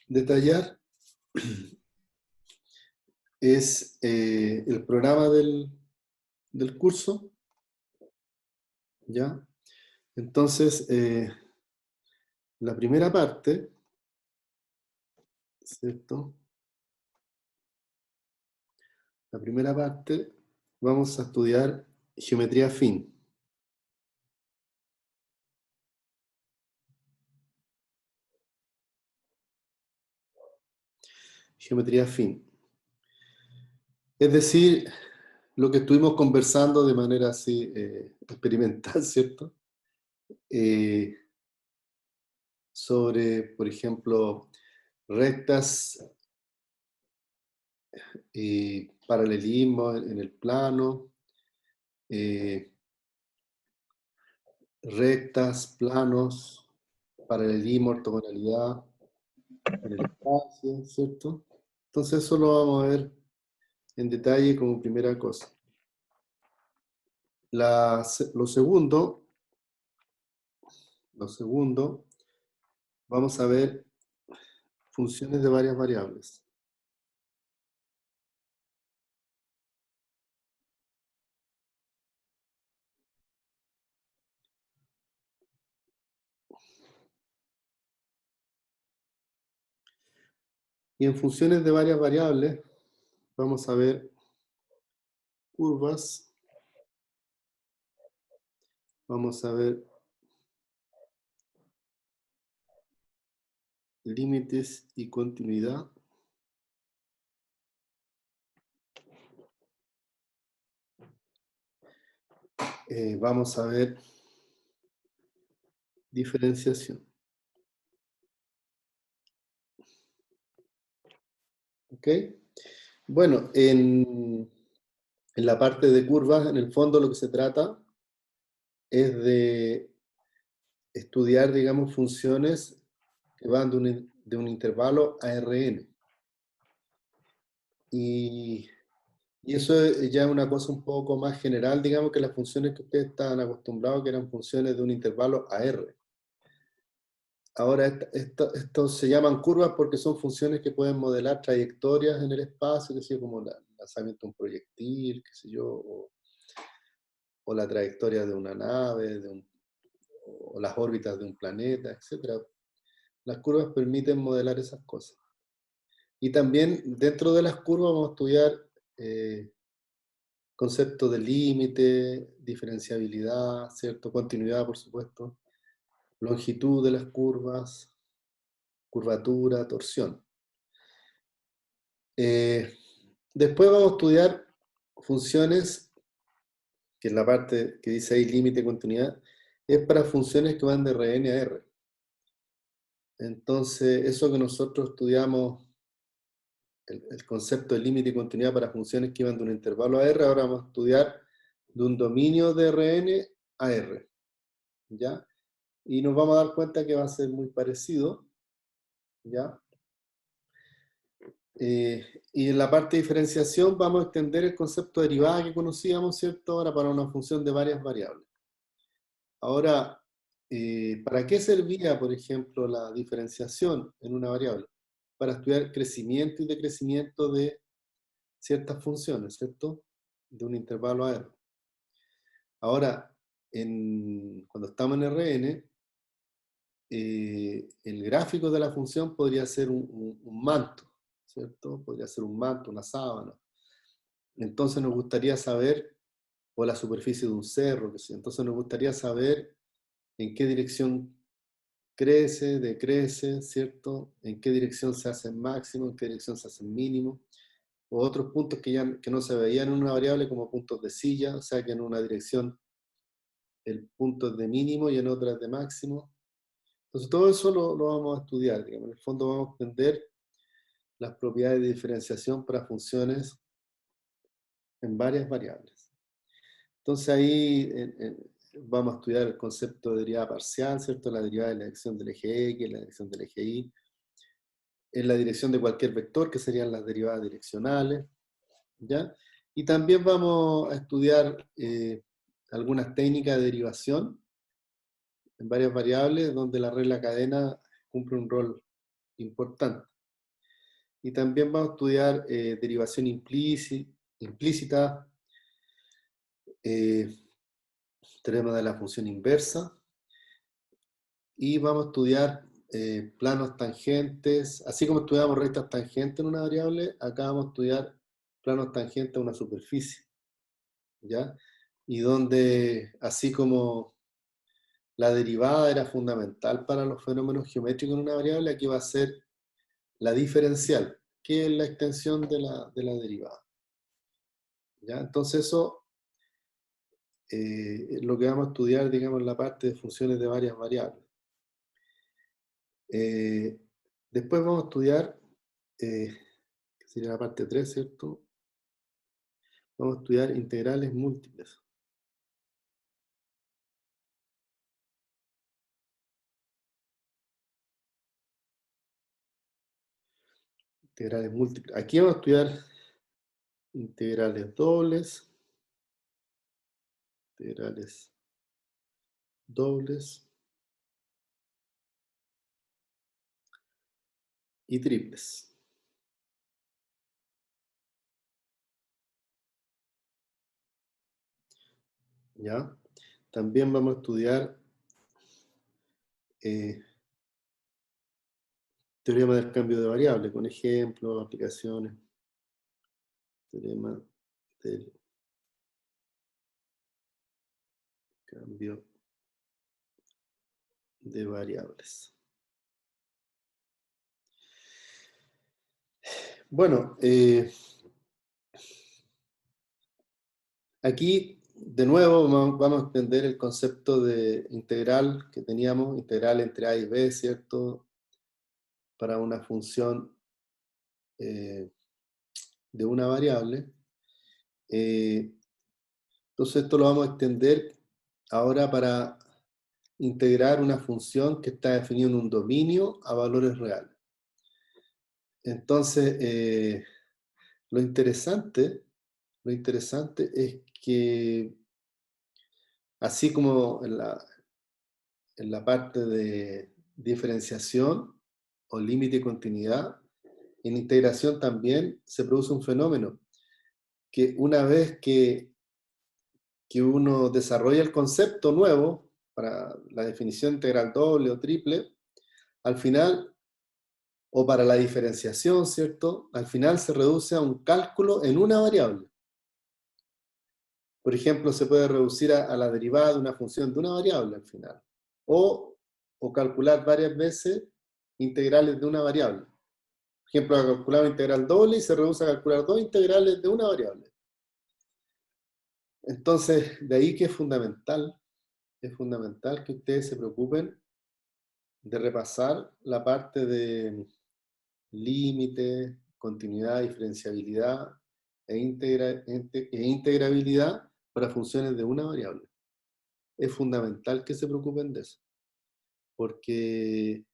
detallar es el programa del curso, ¿ya? Entonces, la primera parte, ¿cierto? La primera parte vamos a estudiar geometría afín. Geometría afín. Es decir, lo que estuvimos conversando de manera así experimental, ¿cierto? Sobre, por ejemplo, rectas y paralelismo en el plano, rectas, planos, paralelismo, ortogonalidad en el espacio, ¿cierto? Entonces eso lo vamos a ver en detalle como primera cosa. Lo segundo, vamos a ver funciones de varias variables. Y en funciones de varias variables vamos a ver curvas, vamos a ver límites y continuidad. Vamos a ver diferenciación. ¿Ok? Bueno, en la parte de curvas, en el fondo lo que se trata es de estudiar, digamos, funciones que van de un intervalo a Rn. Y eso es ya una cosa un poco más general, digamos, que las funciones que ustedes estaban acostumbrados, que eran funciones de un intervalo a R. Ahora, estos se llaman curvas porque son funciones que pueden modelar trayectorias en el espacio, que sé, como el lanzamiento de un proyectil, qué sé yo, o la trayectoria de una nave, o las órbitas de un planeta, etc. Las curvas permiten modelar esas cosas. Y también dentro de las curvas vamos a estudiar conceptos de límite, diferenciabilidad, ¿cierto? Continuidad, por supuesto, longitud de las curvas, curvatura, torsión. Después vamos a estudiar funciones, que es la parte que dice ahí límite, continuidad, es para funciones que van de Rn a R. Entonces, eso que nosotros estudiamos, el concepto de límite y continuidad para funciones que iban de un intervalo a R, ahora vamos a estudiar de un dominio de Rn a R, ¿ya? Y nos vamos a dar cuenta que va a ser muy parecido, ¿ya? Y en la parte de diferenciación vamos a extender el concepto de derivada que conocíamos, ¿cierto? Ahora para una función de varias variables. Ahora, ¿para qué servía, por ejemplo, la diferenciación en una variable? Para estudiar crecimiento y decrecimiento de ciertas funciones, ¿cierto? De un intervalo a R. Ahora, cuando estamos en Rn, el gráfico de la función podría ser un manto, ¿cierto? Podría ser un manto, una sábana. Entonces nos gustaría saber, o la superficie de un cerro, que sé. Entonces nos gustaría saber en qué dirección crece, decrece, ¿cierto? En qué dirección se hace máximo, en qué dirección se hace mínimo, o otros puntos que no se veían en una variable como puntos de silla, o sea que en una dirección el punto es de mínimo y en otra es de máximo. Entonces todo eso lo vamos a estudiar, digamos. En el fondo vamos a aprender las propiedades de diferenciación para funciones en varias variables. Entonces ahí vamos a estudiar el concepto de derivada parcial, ¿cierto? La derivada de la dirección del eje X, la dirección del eje Y, en la dirección de cualquier vector, que serían las derivadas direccionales, ¿ya? Y también vamos a estudiar algunas técnicas de derivación en varias variables, donde la regla cadena cumple un rol importante. Y también vamos a estudiar derivación implícita, teorema de la función inversa, y vamos a estudiar planos tangentes, así como estudiamos rectas tangentes en una variable, acá vamos a estudiar planos tangentes a una superficie, ¿ya? Y donde, así como la derivada era fundamental para los fenómenos geométricos en una variable, aquí va a ser la diferencial, que es la extensión de la derivada, ¿ya? Entonces eso es lo que vamos a estudiar, digamos, en la parte de funciones de varias variables. Después vamos a estudiar, que sería la parte 3, ¿cierto? Vamos a estudiar integrales múltiples. Integrales múltiples. Aquí vamos a estudiar integrales dobles, integrales dobles y triples. ¿Ya? También vamos a estudiar teorema del cambio de variable, con ejemplos, aplicaciones. Teorema del cambio de variables. Bueno, aquí de nuevo vamos a extender el concepto de integral que teníamos, integral entre a y b, ¿cierto? Para una función de una variable. Entonces esto lo vamos a extender ahora para integrar una función que está definida en un dominio a valores reales. Entonces, lo interesante es que, así como en la parte de diferenciación o límite y continuidad, en integración también se produce un fenómeno que una vez que uno desarrolla el concepto nuevo para la definición integral doble o triple, al final, o para la diferenciación, ¿cierto? Al final se reduce a un cálculo en una variable. Por ejemplo, se puede reducir a la derivada de una función de una variable al final. O calcular varias veces integrales de una variable. Por ejemplo, a calcular una integral doble y se reduce a calcular dos integrales de una variable. Entonces, de ahí que es fundamental que ustedes se preocupen de repasar la parte de límite, continuidad, diferenciabilidad e integrabilidad para funciones de una variable. Es fundamental que se preocupen de eso, porque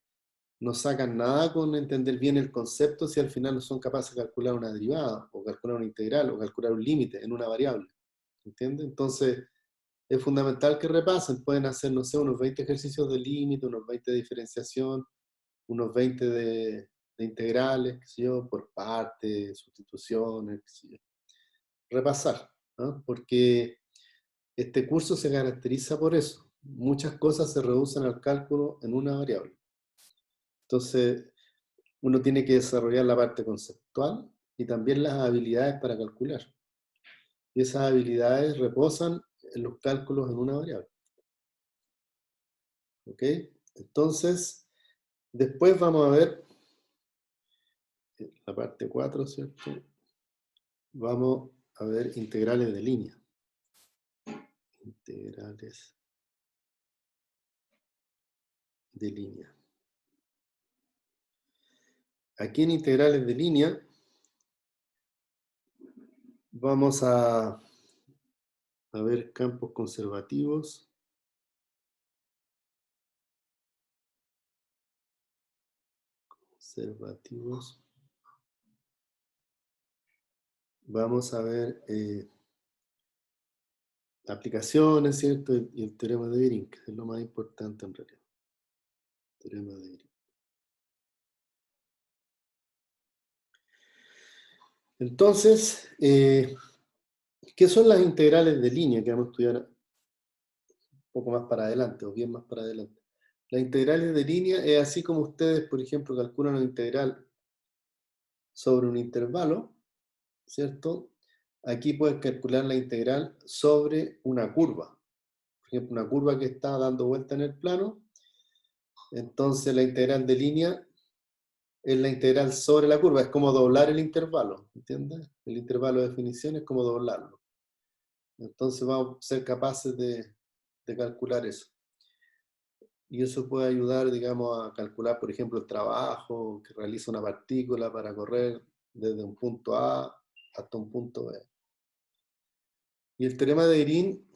no sacan nada con entender bien el concepto si al final no son capaces de calcular una derivada, o calcular una integral, o calcular un límite en una variable. ¿Entienden? Entonces, es fundamental que repasen. Pueden hacer, no sé, unos 20 ejercicios de límite, unos 20 de diferenciación, unos 20 de integrales, qué sé yo, por partes, sustituciones, qué sé yo. Repasar, ¿no? Porque este curso se caracteriza por eso. Muchas cosas se reducen al cálculo en una variable. Entonces, uno tiene que desarrollar la parte conceptual y también las habilidades para calcular. Y esas habilidades reposan en los cálculos en una variable. ¿Ok? Entonces, después vamos a ver la parte 4, ¿cierto? Vamos a ver integrales de línea. Integrales de línea. Aquí en integrales de línea vamos a ver campos conservativos. Vamos a ver aplicaciones, ¿cierto? Y el teorema de Green, que es lo más importante en realidad. Teorema de Green. Entonces, ¿qué son las integrales de línea que vamos a estudiar un poco más para adelante, o bien más para adelante? Las integrales de línea es así como ustedes, por ejemplo, calculan una integral sobre un intervalo, ¿cierto? Aquí puedes calcular la integral sobre una curva. Por ejemplo, una curva que está dando vuelta en el plano. Entonces, la integral de línea es la integral sobre la curva. Es como doblar el intervalo, ¿entiendes? El intervalo de definición es como doblarlo. Entonces, vamos a ser capaces de calcular eso. Y eso puede ayudar, digamos, a calcular, por ejemplo, el trabajo que realiza una partícula para correr desde un punto A hasta un punto B. Y el teorema de Green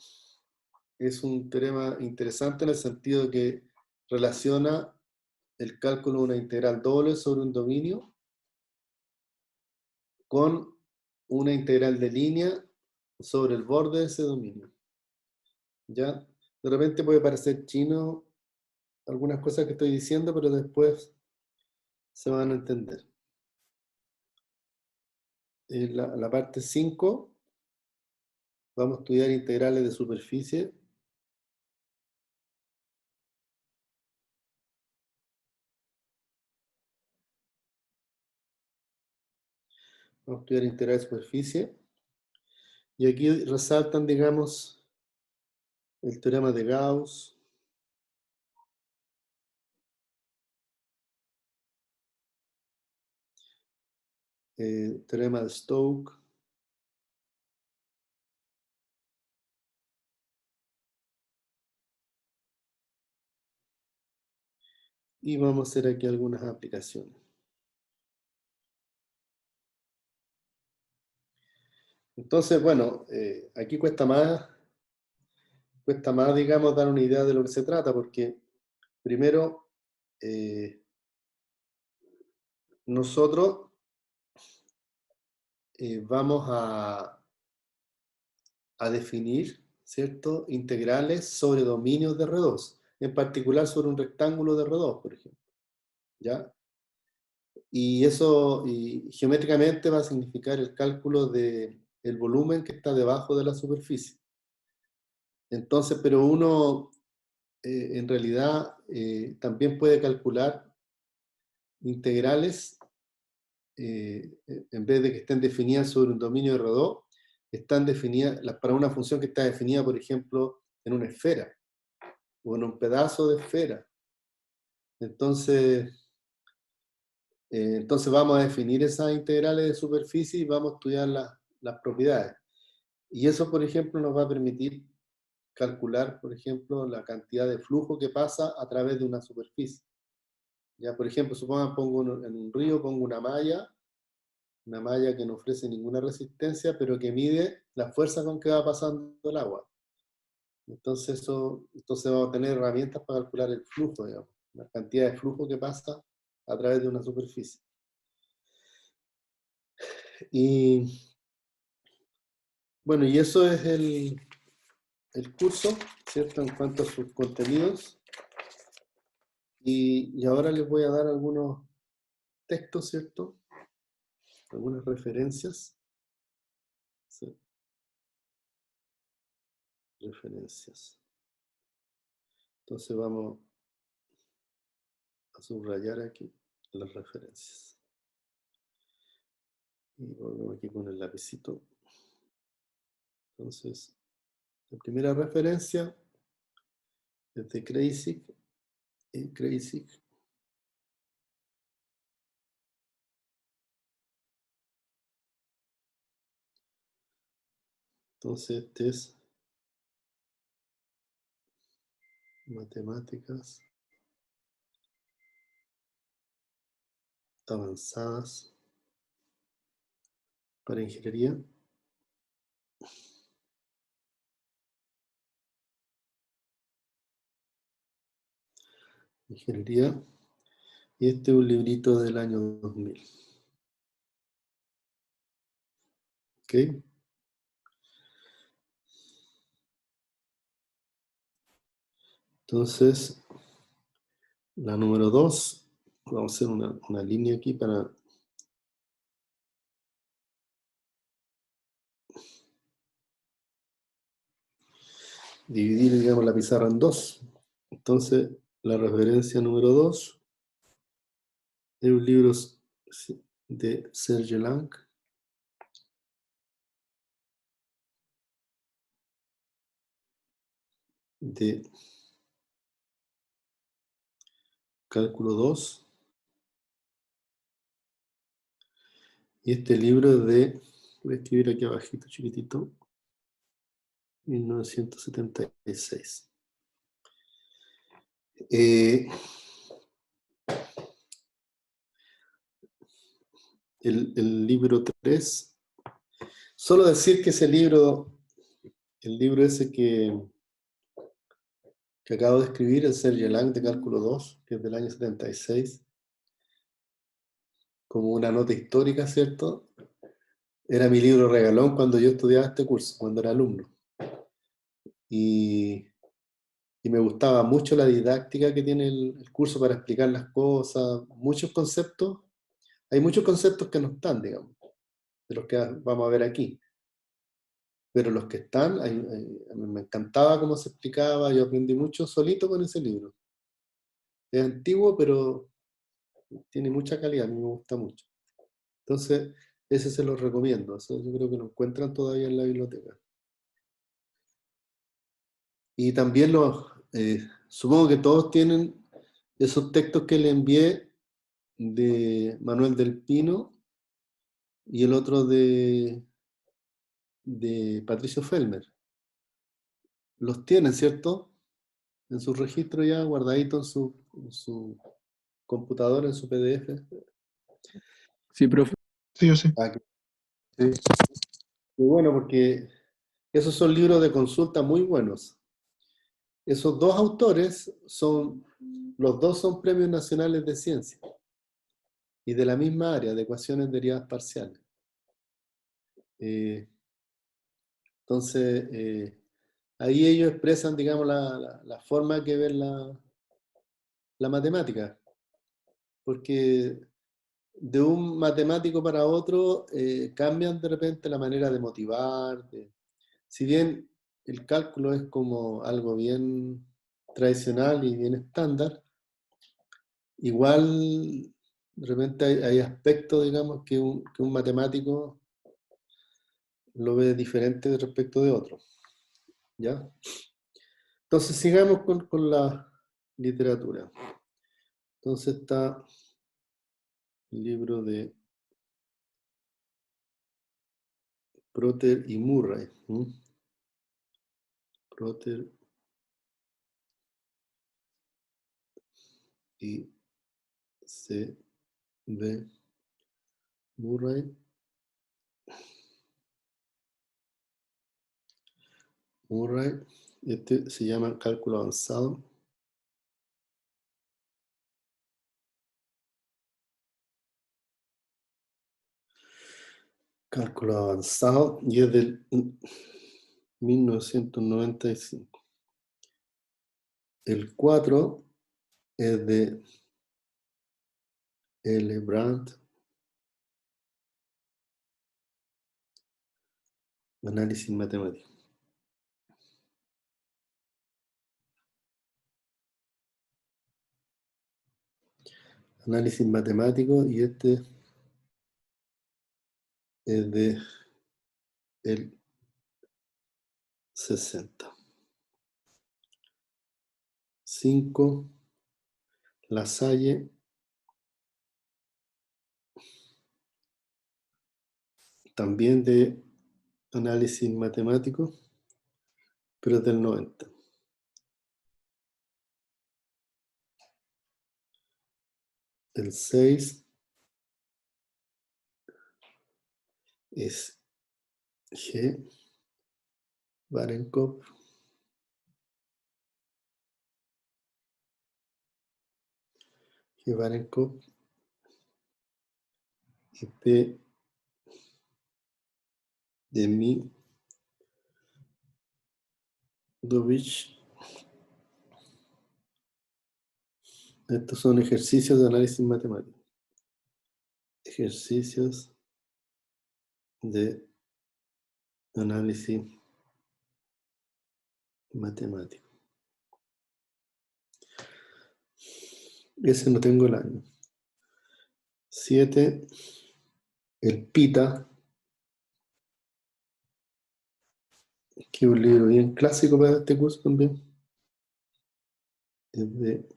es un teorema interesante en el sentido de que relaciona el cálculo de una integral doble sobre un dominio con una integral de línea sobre el borde de ese dominio. ¿Ya? De repente puede parecer chino algunas cosas que estoy diciendo, pero después se van a entender. En la parte 5 vamos a estudiar integrales de superficie. Vamos a estudiar integrales de superficie. Y aquí resaltan, digamos, el teorema de Gauss, teorema de Stokes, y vamos a hacer aquí algunas aplicaciones. Entonces, bueno, aquí cuesta más, digamos, dar una idea de lo que se trata, porque primero, nosotros vamos a definir, ¿cierto?, integrales sobre dominios de R2, en particular sobre un rectángulo de R2, por ejemplo, ¿ya? Y eso geométricamente va a significar el cálculo del volumen que está debajo de la superficie. Entonces, pero uno en realidad también puede calcular integrales, en vez de que estén definidas sobre un dominio de R2, están definidas para una función que está definida, por ejemplo, en una esfera o en un pedazo de esfera. Entonces, entonces vamos a definir esas integrales de superficie y vamos a estudiar las propiedades. Y eso, por ejemplo, nos va a permitir calcular, por ejemplo, la cantidad de flujo que pasa a través de una superficie. Ya, por ejemplo, supongan en un río pongo una malla que no ofrece ninguna resistencia, pero que mide la fuerza con que va pasando el agua. Entonces vamos a tener herramientas para calcular el flujo, digamos, la cantidad de flujo que pasa a través de una superficie. Y bueno, y eso es el curso, ¿cierto? En cuanto a sus contenidos. Y ahora les voy a dar algunos textos, ¿cierto? Algunas referencias. Sí, referencias. Entonces vamos a subrayar aquí las referencias. Y volvemos aquí con el lapicito. Entonces, la primera referencia es de Kreyszig. Entonces, este es matemáticas avanzadas para ingeniería. Ingeniería. Y este es un librito del año 2000. ¿Ok? Entonces, la número 2, vamos a hacer una línea aquí para dividir, digamos, la pizarra en dos. Entonces, la referencia número 2 es un libro de Serge Lang, de cálculo 2. Y este libro es de, voy a escribir aquí abajito, chiquitito, 1976. El libro 3, solo decir que ese libro, el libro ese que acabo de escribir, el Serge Lang de cálculo 2, que es del año 76, como una nota histórica, ¿cierto? Era mi libro regalón cuando yo estudiaba este curso, cuando era alumno. Y me gustaba mucho la didáctica que tiene el curso para explicar las cosas, muchos conceptos. Hay muchos conceptos que no están, digamos, de los que vamos a ver aquí. Pero los que están, a mí me encantaba cómo se explicaba, yo aprendí mucho solito con ese libro. Es antiguo, pero tiene mucha calidad, a mí me gusta mucho. Entonces, ese se los recomiendo. Eso yo creo que lo encuentran todavía en la biblioteca. Y también supongo que todos tienen esos textos que le envié de Manuel del Pino y el otro de Patricio Fellmer. Los tienen, ¿cierto? En su registro ya, guardadito en su computadora, en su PDF. Sí, profe. Sí, yo sí. Ah, sí. Y bueno, porque esos son libros de consulta muy buenos. Esos dos autores los dos son premios nacionales de ciencia y de la misma área, de ecuaciones derivadas parciales. Entonces, ahí ellos expresan, digamos, la forma que ven la matemática, porque de un matemático para otro cambian de repente la manera de motivar. Si bien el cálculo es como algo bien tradicional y bien estándar, igual de repente hay aspectos, digamos, que un matemático lo ve diferente respecto de otro. ¿Ya? Entonces sigamos con la literatura. Entonces está el libro de Proter y Murray. Proter y C. B. Murray. Murray. Este se llama cálculo avanzado. Cálculo avanzado y es del 1995. El 4 es de L. Brandt, análisis matemático. Análisis matemático y este es de el 60. 5, Lasalle, también de análisis matemático, pero es del 90. El 6 es G. Barenkopf. G. Barenkopf. Y P. de Midovich. Estos son ejercicios de análisis matemático. Ejercicios de análisis matemático. Ese no tengo el año. 7, el Pita, que es un libro bien clásico para este curso también. Es de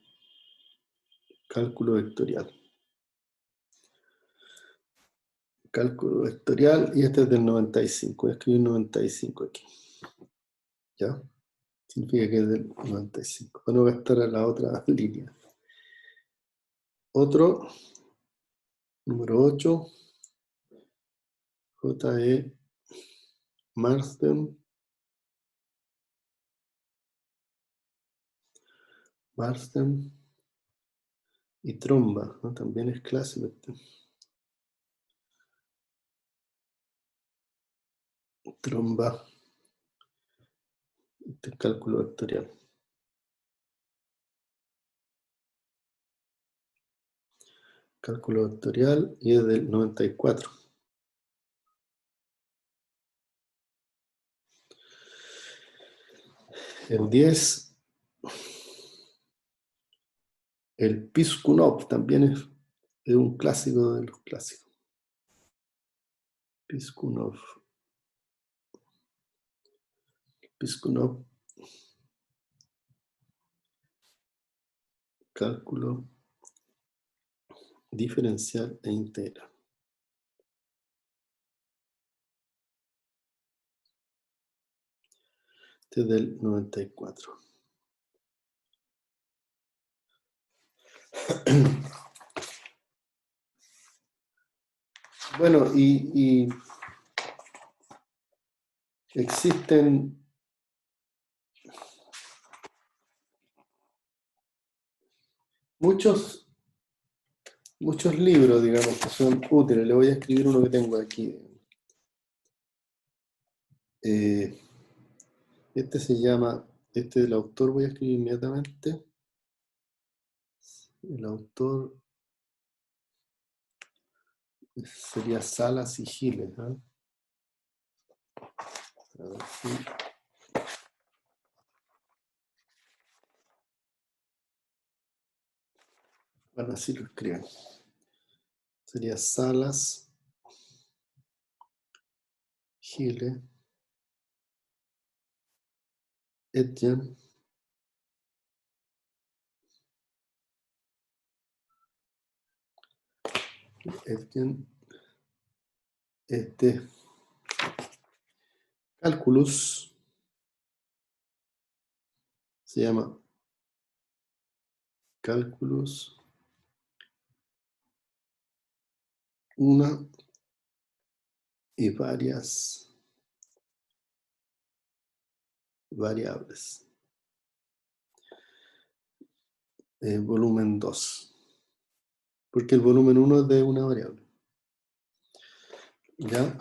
cálculo vectorial. Cálculo vectorial, y este es del 95. Voy a escribir 95 aquí. ¿Ya? Significa que es del 95. Para no gastar a la otra línea. Otro, número 8, J.E. Marsden y Tromba, ¿no? También es clásico este. Tromba, este es cálculo vectorial. Cálculo vectorial, y es del 94. El 10, el Piskunov, también es un clásico de los clásicos. Piskunov. Cálculo diferencial e integral. Este es del 94. Bueno, y existen muchos libros, digamos, que son útiles. Le voy a escribir uno que tengo aquí. Este se llama, este del autor voy a escribir inmediatamente. El autor sería Salas y Giles, ¿eh? A ver si... Bueno, así lo escriben. Sería Salas, Giles, Etienne, Calculus, se llama Calculus, una y varias variables. Volumen 2. Porque el volumen 1 es de una variable. ¿Ya?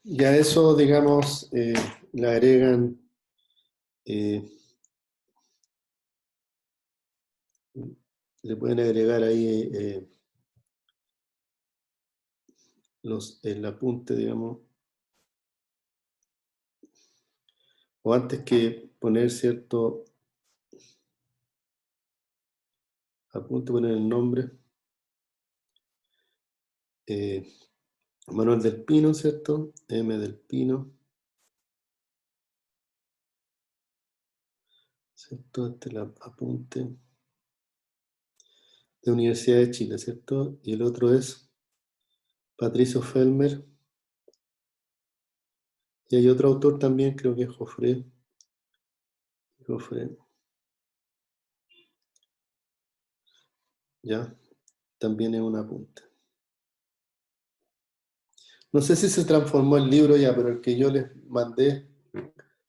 Y a eso, digamos, le agregan le pueden agregar ahí el apunte, digamos, o antes que poner cierto apunte, poner el nombre, Manuel del Pino, ¿cierto? M del Pino, ¿cierto? Este es el apunte de Universidad de Chile, ¿cierto? Y el otro es Patricio Felmer. Y hay otro autor también, creo que es Joffre. ¿Ya? También es un apunte. No sé si se transformó el libro ya, pero el que yo les mandé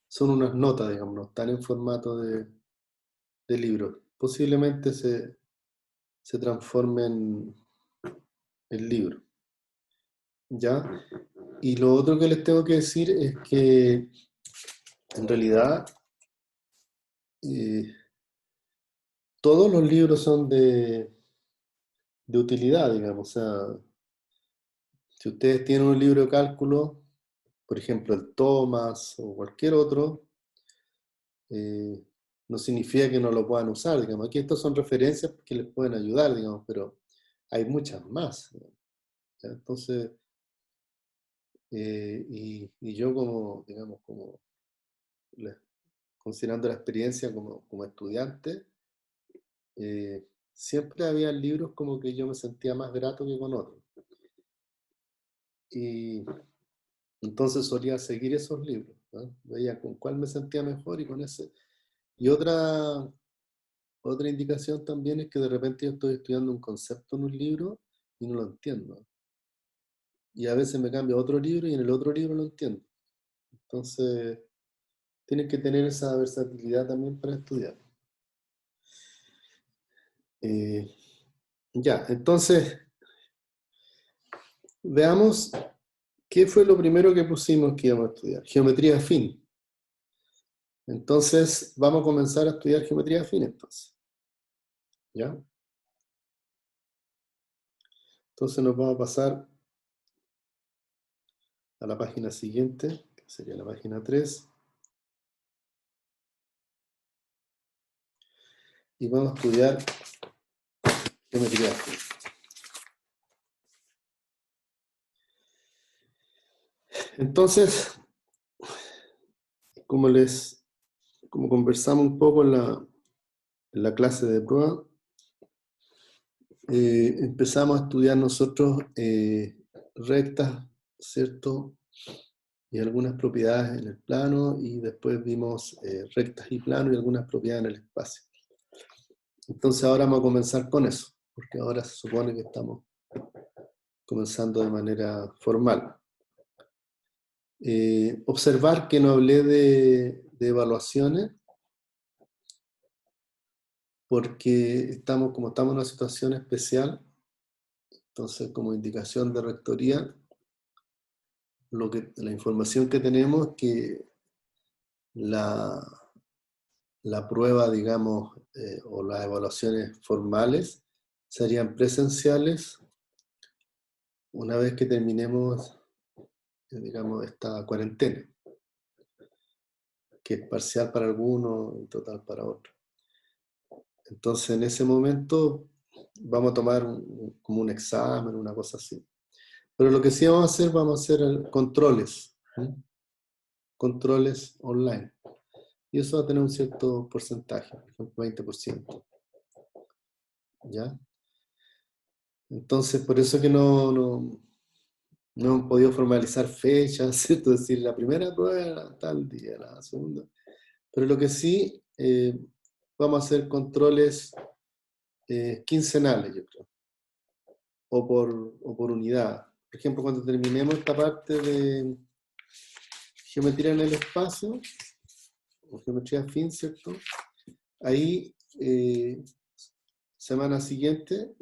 son unas notas, digamos, no están en formato de libro. Posiblemente se transforme en el libro. ¿Ya? Y lo otro que les tengo que decir es que en realidad todos los libros son de utilidad, digamos. O sea, si ustedes tienen un libro de cálculo, por ejemplo, el Thomas o cualquier otro, no significa que no lo puedan usar, digamos. Aquí estas son referencias que les pueden ayudar, digamos, pero hay muchas más. ¿Ya? Entonces, y yo como, digamos, como considerando la experiencia como estudiante, siempre había libros como que yo me sentía más grato que con otros. Y entonces solía seguir esos libros, ¿no? Veía con cuál me sentía mejor y con ese. Y otra indicación también es que de repente yo estoy estudiando un concepto en un libro y no lo entiendo. Y a veces me cambio a otro libro y en el otro libro lo entiendo. Entonces, tienes que tener esa versatilidad también para estudiar. Ya, entonces, veamos qué fue lo primero que pusimos que íbamos a estudiar. Geometría afín. Entonces, vamos a comenzar a estudiar geometría afín entonces. ¿Ya? Entonces nos vamos a pasar a la página siguiente, que sería la página 3. Y vamos a estudiar geometría afín. Entonces, como conversamos un poco en la clase de prueba, empezamos a estudiar nosotros rectas, ¿cierto? Y algunas propiedades en el plano, y después vimos rectas y plano y algunas propiedades en el espacio. Entonces ahora vamos a comenzar con eso, porque ahora se supone que estamos comenzando de manera formal. Observar que no hablé de evaluaciones, porque como estamos en una situación especial, entonces como indicación de rectoría, la información que tenemos es que la prueba, digamos, o las evaluaciones formales serían presenciales una vez que terminemos, digamos, esta cuarentena, que es parcial para algunos y total para otros. Entonces, en ese momento vamos a tomar como un examen, una cosa así. Pero lo que sí vamos a hacer controles, ¿sí? Controles online. Y eso va a tener un cierto porcentaje, por ejemplo, 20%. ¿Ya? Entonces, por eso que no hemos podido formalizar fechas, ¿cierto? Es decir, la primera prueba era tal día, la segunda. Pero lo que sí, vamos a hacer controles quincenales, yo creo, o por unidad. Por ejemplo, cuando terminemos esta parte de geometría en el espacio, o geometría afín, ¿cierto? Ahí, semana siguiente,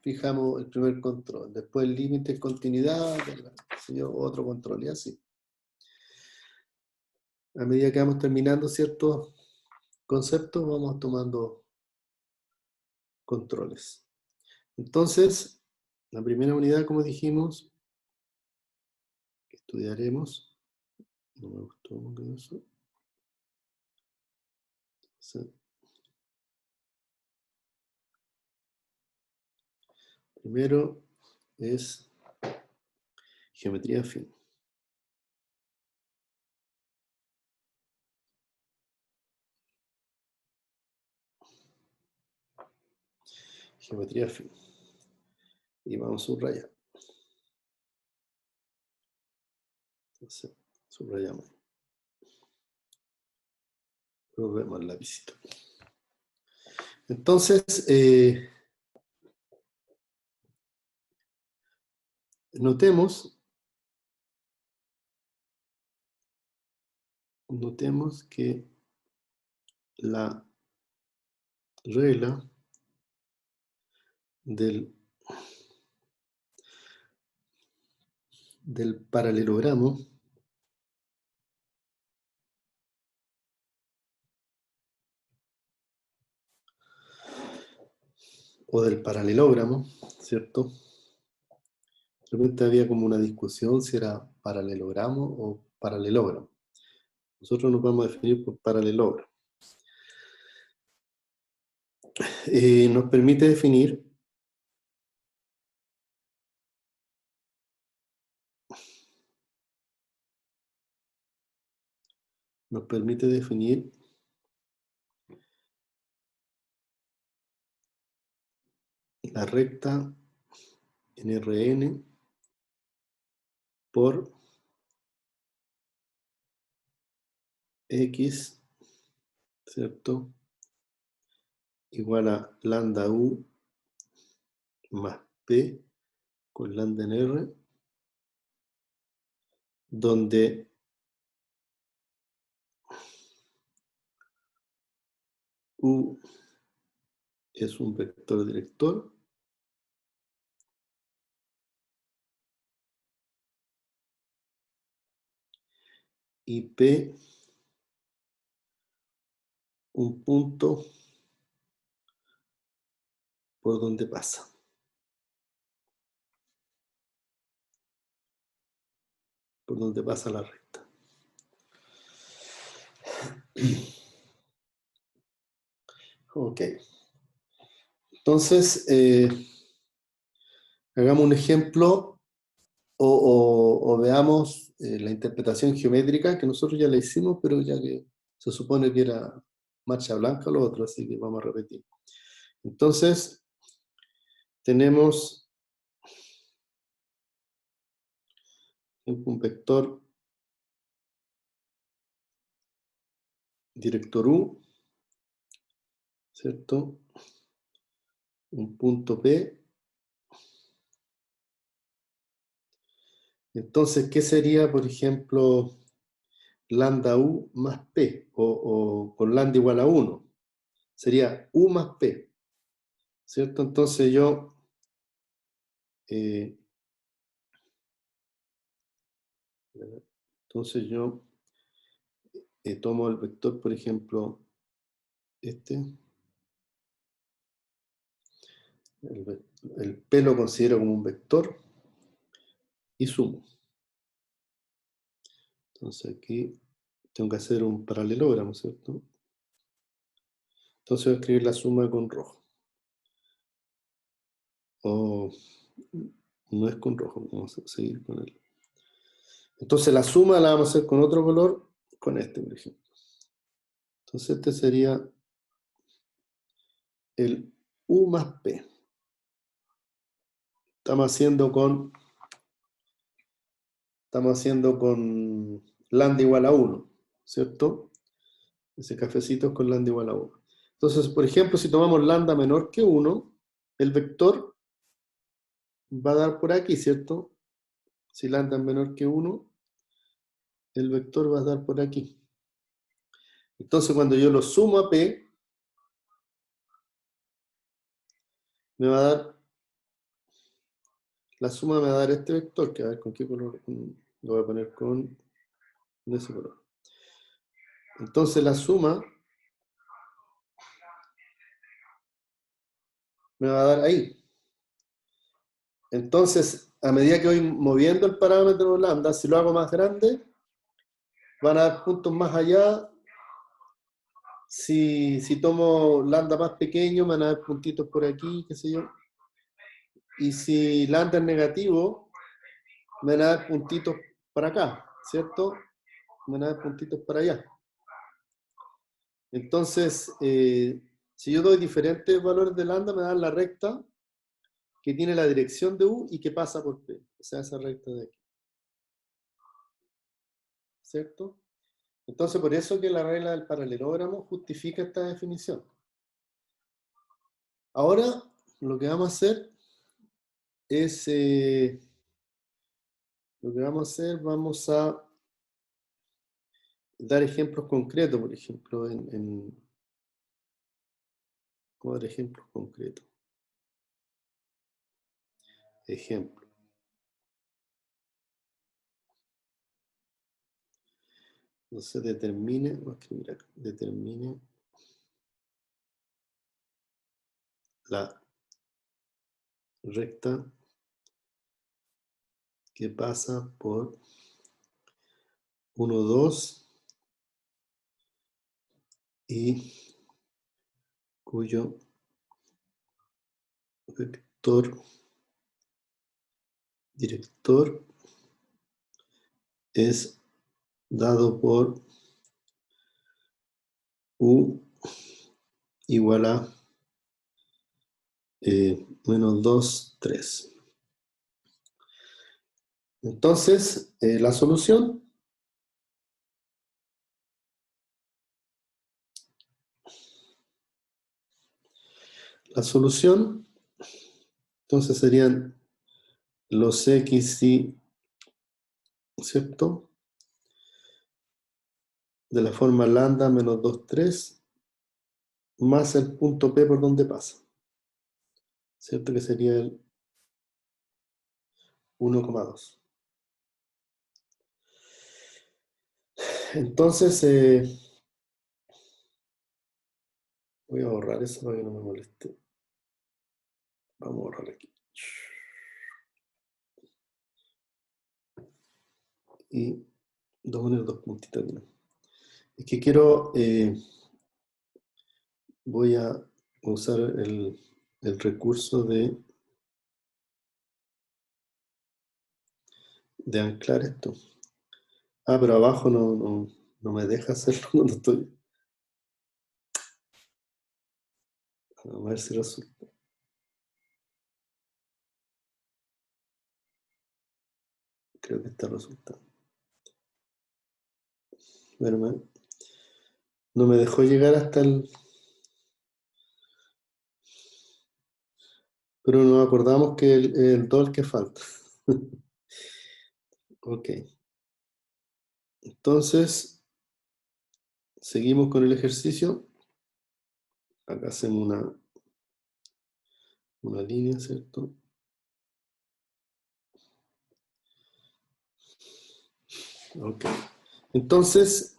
fijamos el primer control. Después el límite, continuidad, otro control, y así. A medida que vamos terminando ciertos conceptos, vamos tomando controles. Entonces, la primera unidad, como dijimos, que estudiaremos, no me gustó mucho eso. Sí. Primero es geometría afín. Geometría afín. Y vamos a subrayar. Entonces, subrayamos. Luego vemos el lapicito. Entonces, notemos que la regla del paralelogramo o del paralelogramo, ¿cierto? De repente había como una discusión si era paralelogramo o paralelogramo. Nosotros nos vamos a definir por paralelogramo. Nos permite definir la recta en Rn por X, ¿cierto? Igual a lambda U más P con lambda en R, donde U es un vector director y P un punto por donde pasa. Por donde pasa la recta. Ok. Entonces, hagamos un ejemplo o veamos la interpretación geométrica que nosotros ya la hicimos, pero ya que se supone que era marcha blanca lo otro, así que vamos a repetir. Entonces, tenemos un vector director U, ¿cierto? Un punto P. Entonces, ¿qué sería, por ejemplo, lambda U más P? O con lambda igual a 1. Sería U más P, ¿cierto? Entonces yo tomo el vector, por ejemplo, el P lo considero como un vector y sumo. Entonces aquí tengo que hacer un paralelogramo, ¿cierto? Entonces voy a escribir la suma con rojo. O no es con rojo, vamos a seguir con él. Entonces la suma la vamos a hacer con otro color, con este, por ejemplo. Entonces este sería el U más P. Estamos haciendo con lambda igual a 1, ¿cierto? Ese cafecito es con lambda igual a 1. Entonces, por ejemplo, si tomamos lambda menor que 1, el vector va a dar por aquí, ¿cierto? Si lambda es menor que 1, el vector va a dar por aquí. Entonces, cuando yo lo sumo a P, me va a dar, la suma me va a dar este vector, que a ver con qué color, lo voy a poner con ese color. Entonces, la suma me va a dar ahí. Entonces, a medida que voy moviendo el parámetro lambda, si lo hago más grande, van a dar puntos más allá. Si tomo lambda más pequeño, me van a dar puntitos por aquí, qué sé yo. Y si lambda es negativo, me van a dar puntitos para acá, ¿cierto? Me van a dar puntitos para allá. Entonces, si yo doy diferentes valores de lambda, me dan la recta que tiene la dirección de U y que pasa por P. O sea, esa recta de aquí. ¿Cierto? Entonces, por eso que la regla del paralelogramo justifica esta definición. Ahora, lo que vamos a hacer es, vamos a dar ejemplos concretos, por ejemplo, vamos a dar ejemplos concretos. Ejemplo. Entonces, voy a escribir acá, determine la recta que pasa por 1, 2 y cuyo vector director es dado por U igual a menos 2, 3. Entonces, la solución entonces serían los X y, ¿cierto? De la forma lambda menos 2, 3, más el punto P por donde pasa, ¿cierto? Que sería el 1,2. Entonces, voy a borrar eso para que no me moleste. Vamos a borrar aquí. Y voy a poner dos puntitos aquí. Es que quiero, voy a usar el recurso de anclar esto. Ah, pero abajo no me deja hacerlo cuando estoy. Vamos a ver si resulta. Creo que está resultando. Bueno, no me dejó llegar hasta el... Pero nos acordamos que el todo el que falta. Ok. Entonces, seguimos con el ejercicio. Acá hacemos una línea, ¿cierto? Ok. Entonces,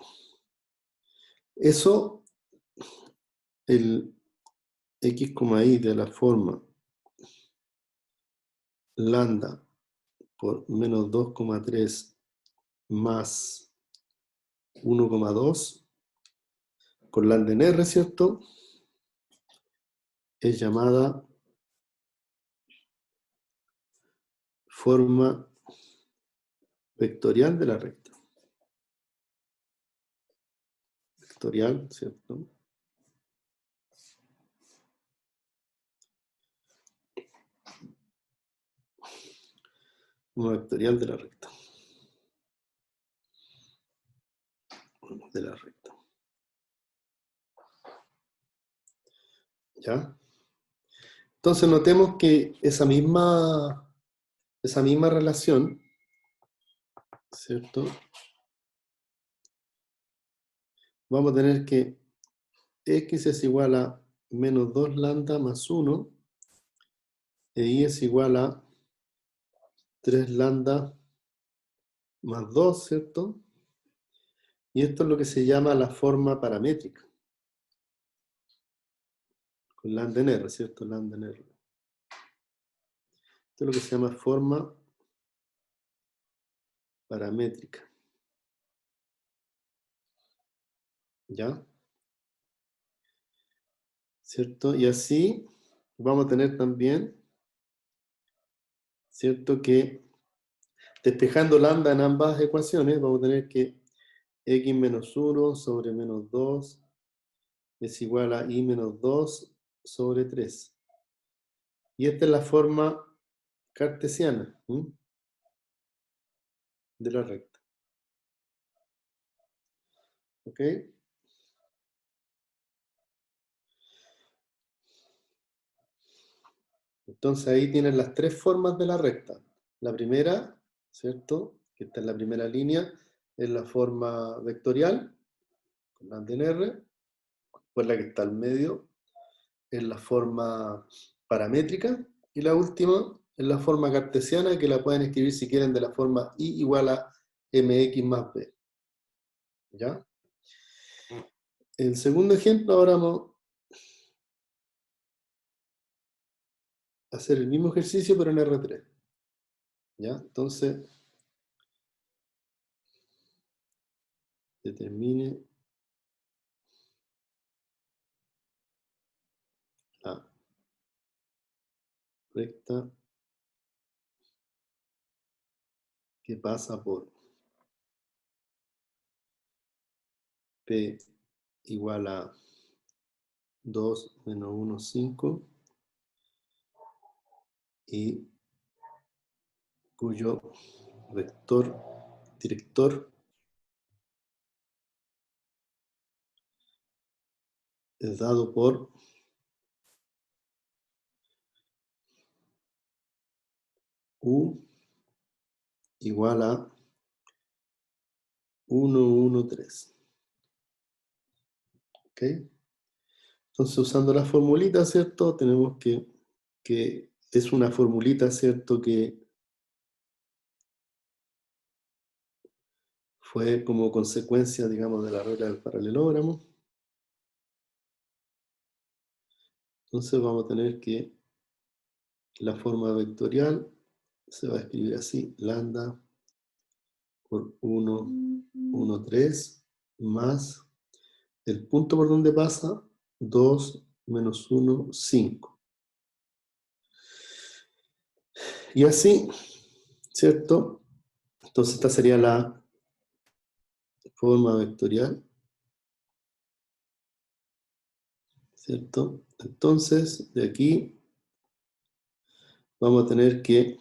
eso, el x, y de la forma lambda por menos 2,3 más 1,2 con lambda en R, ¿cierto? Es llamada forma vectorial de la recta. Vectorial, ¿cierto? Forma vectorial de la recta. De la recta. ¿Ya? Entonces notemos que esa misma relación, ¿cierto? Vamos a tener que x es igual a menos 2 lambda más 1 e y es igual a 3 lambda más 2, ¿cierto? Y esto es lo que se llama la forma paramétrica. Con lambda en R, ¿cierto? Lambda en R. Esto es lo que se llama forma paramétrica. ¿Ya? ¿Cierto? Y así vamos a tener también, ¿cierto? Que despejando lambda en ambas ecuaciones, vamos a tener que x menos 1 sobre menos 2 es igual a y menos 2 sobre 3. Y esta es la forma cartesiana, ¿sí? De la recta. ¿Ok? Entonces ahí tienen las tres formas de la recta. La primera, ¿cierto? Que está en la primera línea, es la forma vectorial, con lambda en R. Pues la que está al medio es la forma paramétrica. Y la última es la forma cartesiana, que la pueden escribir si quieren de la forma y igual a mx más b. ¿Ya? El segundo ejemplo, ahora vamos a hacer el mismo ejercicio, pero en R3. ¿Ya? Entonces, determine la recta que pasa por P igual a 2 menos 1, 5, y cuyo vector director es dado por U igual a 1, 1, 3. ¿Ok? Entonces, usando la formulita, ¿cierto? Tenemos que es una formulita, ¿cierto? Que fue como consecuencia, digamos, de la regla del paralelogramo. Entonces vamos a tener que la forma vectorial se va a escribir así: lambda por 1, 1, 3, más el punto por donde pasa, 2 menos 1, 5. Y así, ¿cierto? Entonces esta sería la forma vectorial, ¿cierto? Entonces, de aquí vamos a tener que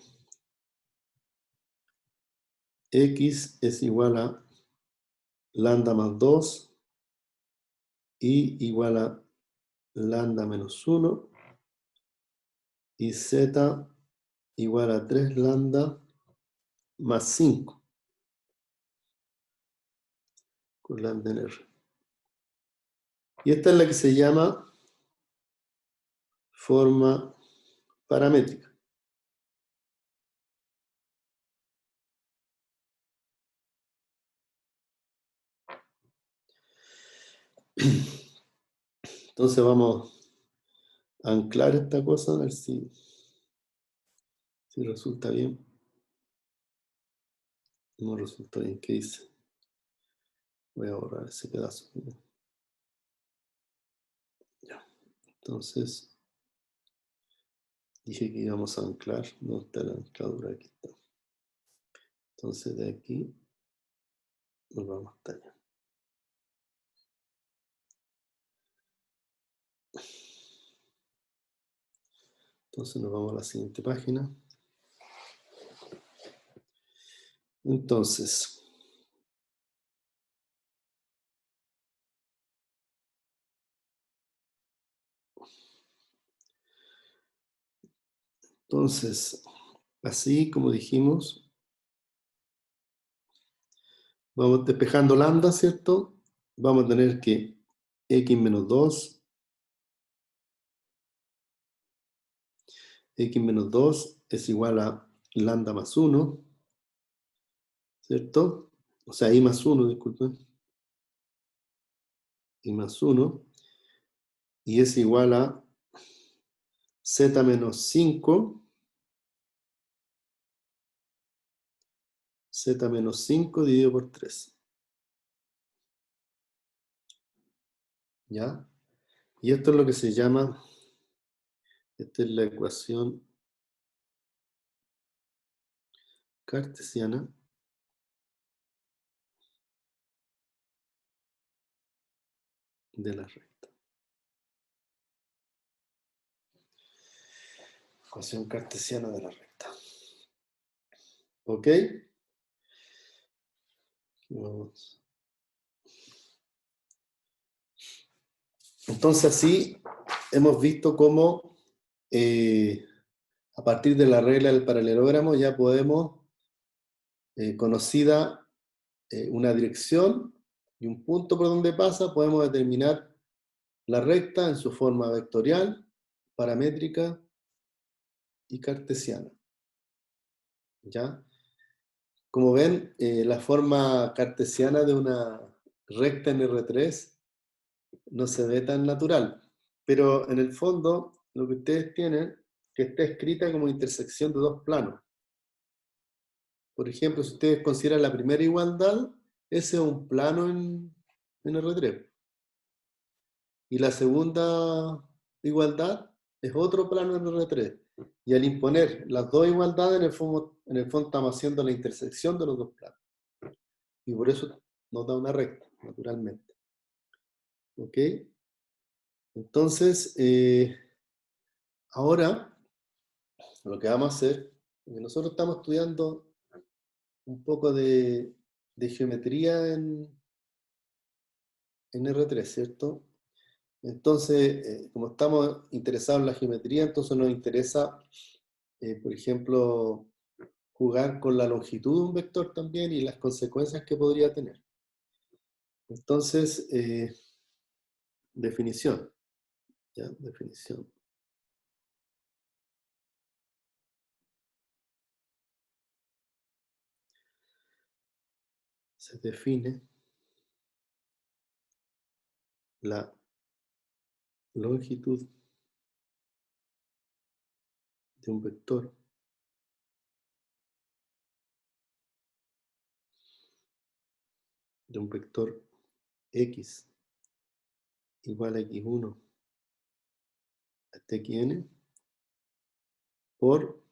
x es igual a lambda más 2 y igual a lambda menos 1, y z igual a 3 lambda más 5 con lambda en R. Y esta es la que se llama forma paramétrica. Entonces vamos a anclar esta cosa, a ver si resulta bien. No resulta bien, ¿qué dice? Voy a borrar ese pedazo. Ya. Entonces, dije que íbamos a anclar. ¿Dónde está la ancladura? Aquí está. Entonces, de aquí nos vamos hasta allá. Entonces, nos vamos a la siguiente página. Entonces, así como dijimos, vamos despejando lambda, ¿cierto? Vamos a tener que x menos 2, es igual a lambda más 1, ¿cierto? O sea, i más 1, disculpen. I más 1. Y es igual a z menos 5. Z menos 5 dividido por 3. ¿Ya? Y esto es lo que se llama, esta es la ecuación cartesiana de la recta. Ecuación cartesiana de la recta. ¿Ok? Vamos. Entonces así hemos visto cómo a partir de la regla del paralelogramo ya podemos, conocida una dirección y un punto por donde pasa, podemos determinar la recta en su forma vectorial, paramétrica y cartesiana. ¿Ya? Como ven, la forma cartesiana de una recta en R3 no se ve tan natural, pero en el fondo lo que ustedes tienen que está escrita como intersección de dos planos. Por ejemplo, si ustedes consideran la primera igualdad, ese es un plano en R3. Y la segunda igualdad es otro plano en R3. Y al imponer las dos igualdades, en el fondo estamos haciendo la intersección de los dos planos. Y por eso nos da una recta, naturalmente. ¿Ok? Entonces, ahora lo que vamos a hacer, porque nosotros estamos estudiando un poco de geometría en R3, ¿cierto? Entonces, como estamos interesados en la geometría, entonces nos interesa, por ejemplo, jugar con la longitud de un vector también y las consecuencias que podría tener. Entonces, definición. ¿Ya? Definición. Se define la longitud de un vector x igual a x1 hasta xn por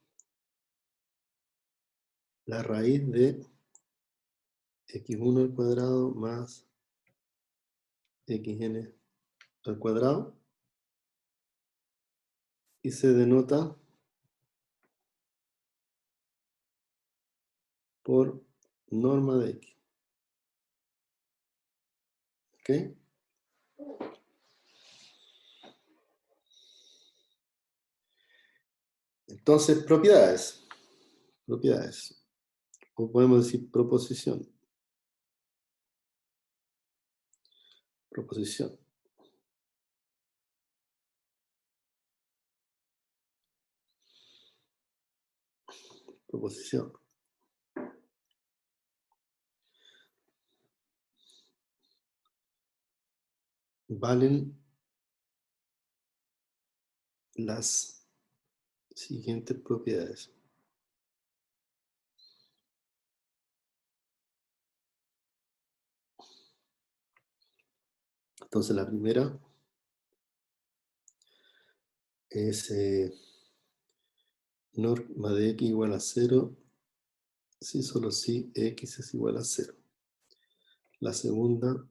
la raíz de x1 al cuadrado más xn al cuadrado, y se denota por norma de x. ¿Ok? Entonces, propiedades. Propiedades. O podemos decir proposición. Proposición. Proposición. Valen las siguientes propiedades. Entonces, la primera es norma de x igual a 0 si solo si x es igual a 0. La segunda,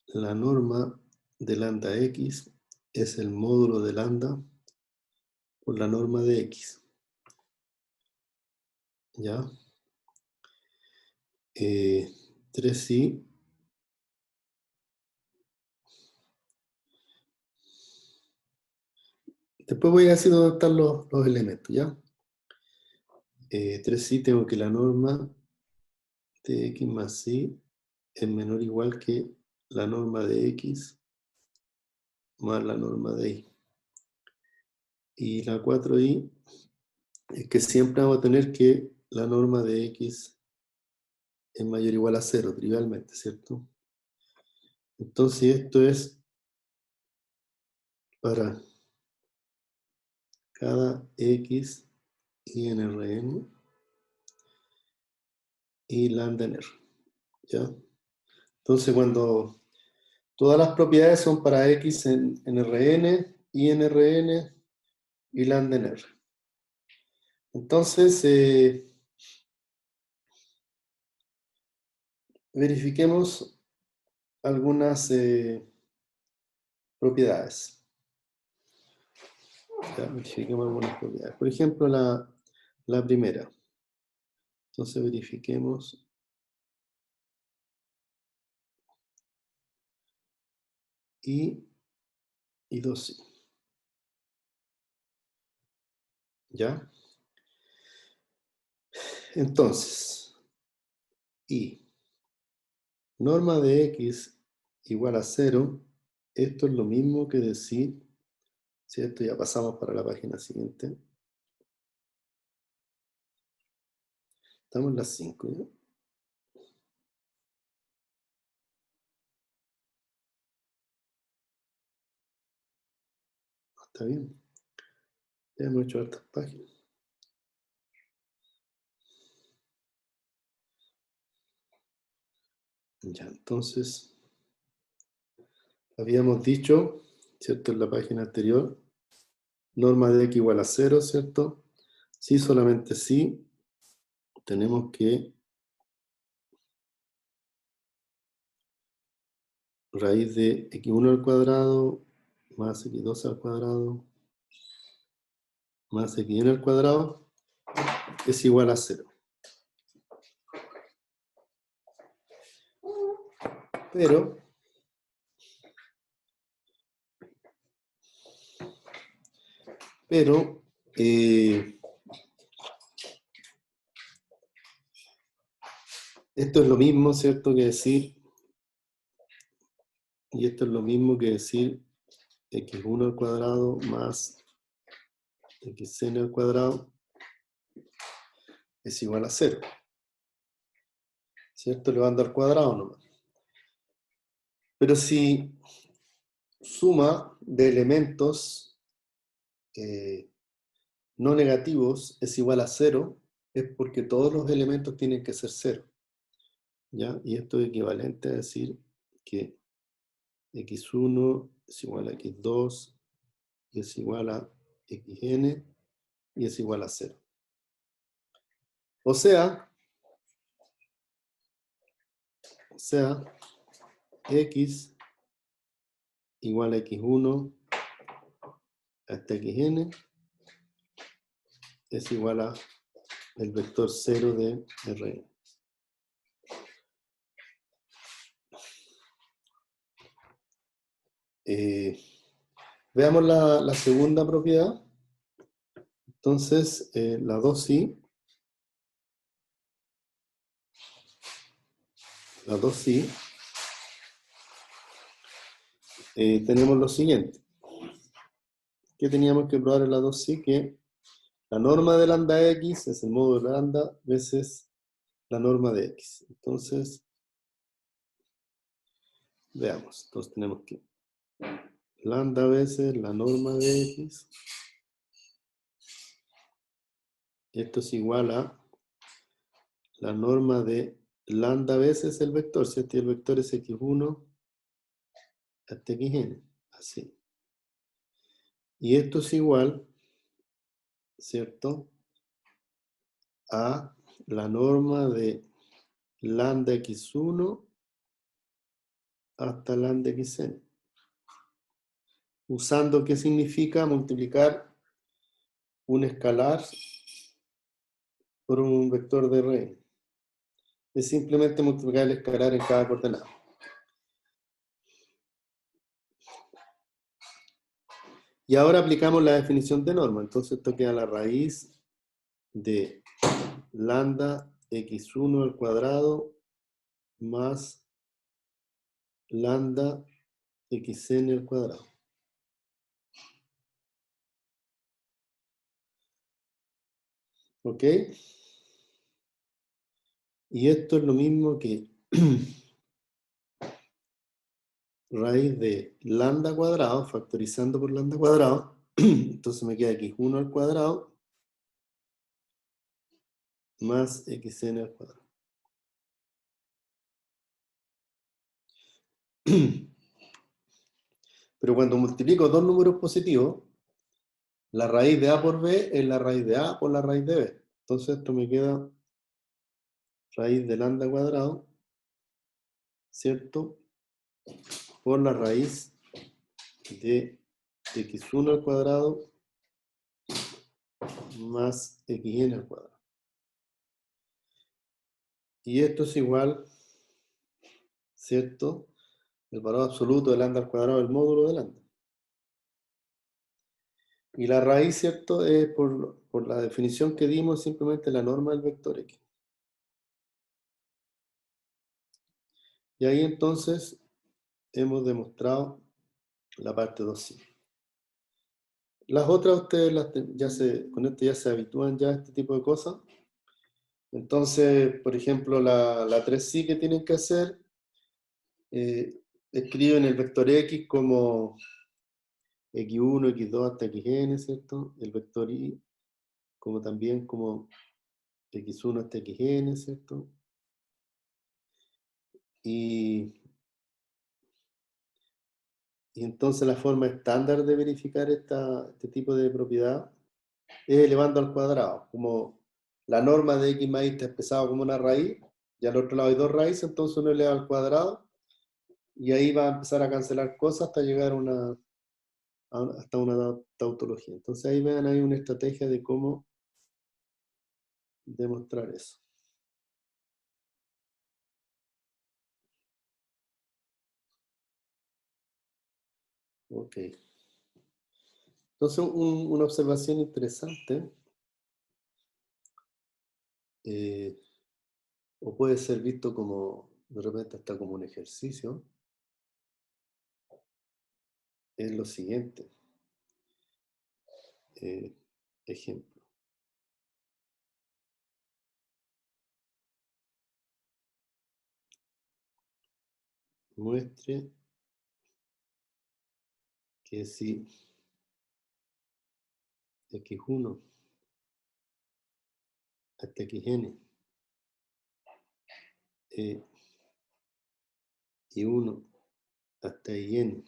la norma de lambda x es el módulo de lambda por la norma de x. ¿Ya? 3i después voy a decir dónde están los elementos, ¿ya? 3i tengo que la norma de x más y es menor o igual que la norma de x más la norma de y. Y la 4i es que siempre vamos a tener que la norma de x es mayor o igual a 0, trivialmente, ¿cierto? Entonces esto es para cada x y en Rn y lambda en R. ¿Ya? Entonces cuando todas las propiedades son para x en Rn, y en Rn y lambda en R. Entonces, verifiquemos algunas propiedades. Ya, verifiquemos algunas propiedades. Por ejemplo, la primera. Entonces verifiquemos y 2i. ¿Ya? Entonces, y norma de x igual a 0, esto es lo mismo que decir, ¿cierto? Ya pasamos para la página siguiente. Estamos en las 5, ¿ya? Está bien. Ya hemos hecho hartas páginas. Ya, entonces, habíamos dicho, ¿cierto? En la página anterior, norma de x igual a 0, ¿cierto? Sí, solamente sí, tenemos que raíz de x1 al cuadrado más x2 al cuadrado más xn al cuadrado es igual a 0. Pero esto es lo mismo, ¿cierto? Que decir, y esto es lo mismo que decir x1 al cuadrado más xn al cuadrado es igual a 0. ¿Cierto? Elevando al cuadrado nomás. Pero si suma de elementos no negativos es igual a 0, es porque todos los elementos tienen que ser 0. ¿Ya? Y esto es equivalente a decir que x1 es igual a x2 y es igual a xn y es igual a 0. O sea, x igual a x1 hasta xn es igual a el vector 0 de Rn. Veamos la segunda propiedad. Entonces, la 2 sí. La 2 sí. Tenemos lo siguiente. ¿Qué teníamos que probar en la 2 sí? Que la norma de lambda x es el módulo de lambda veces la norma de x. Entonces, veamos. Entonces tenemos que lambda veces la norma de x. Esto es igual a la norma de lambda veces el vector. Si este el vector es x1 hasta xn. Así. Y esto es igual, ¿cierto?, a la norma de lambda x1 hasta lambda xn. Usando, ¿qué significa? Multiplicar un escalar por un vector de Rn. Es simplemente multiplicar el escalar en cada coordenada. Y ahora aplicamos la definición de norma. Entonces esto queda la raíz de lambda x1 al cuadrado más lambda xn al cuadrado. ¿Ok? Y esto es lo mismo que raíz de lambda cuadrado, factorizando por lambda cuadrado. Entonces me queda x1 al cuadrado más xn al cuadrado. Pero cuando multiplico dos números positivos, la raíz de a por b es la raíz de a por la raíz de b. Entonces esto me queda raíz de lambda cuadrado, ¿cierto?, por la raíz de x1 al cuadrado más xn al cuadrado. Y esto es igual, ¿cierto?, el valor absoluto de lambda al cuadrado del módulo de lambda. Y la raíz, ¿cierto?, es por la definición que dimos, simplemente la norma del vector x. Y ahí entonces hemos demostrado la parte 2. Las otras ustedes con esto ya se habitúan ya a este tipo de cosas. Entonces, por ejemplo, la 3 sí que tienen que hacer, escriben el vector x como x1, x2 hasta xn, ¿cierto? El vector y como también como x1 hasta xn, ¿cierto? Y entonces la forma estándar de verificar este tipo de propiedad es elevando al cuadrado. Como la norma de x más y está expresado como una raíz, y al otro lado hay dos raíces, entonces uno eleva al cuadrado, y ahí va a empezar a cancelar cosas hasta llegar hasta una tautología. Entonces ahí vean, hay una estrategia de cómo demostrar eso. Ok. Entonces una observación interesante, o puede ser visto como, de repente hasta como un ejercicio, es lo siguiente. Ejemplo. Muestre que si x1 hasta xn y 1 hasta yn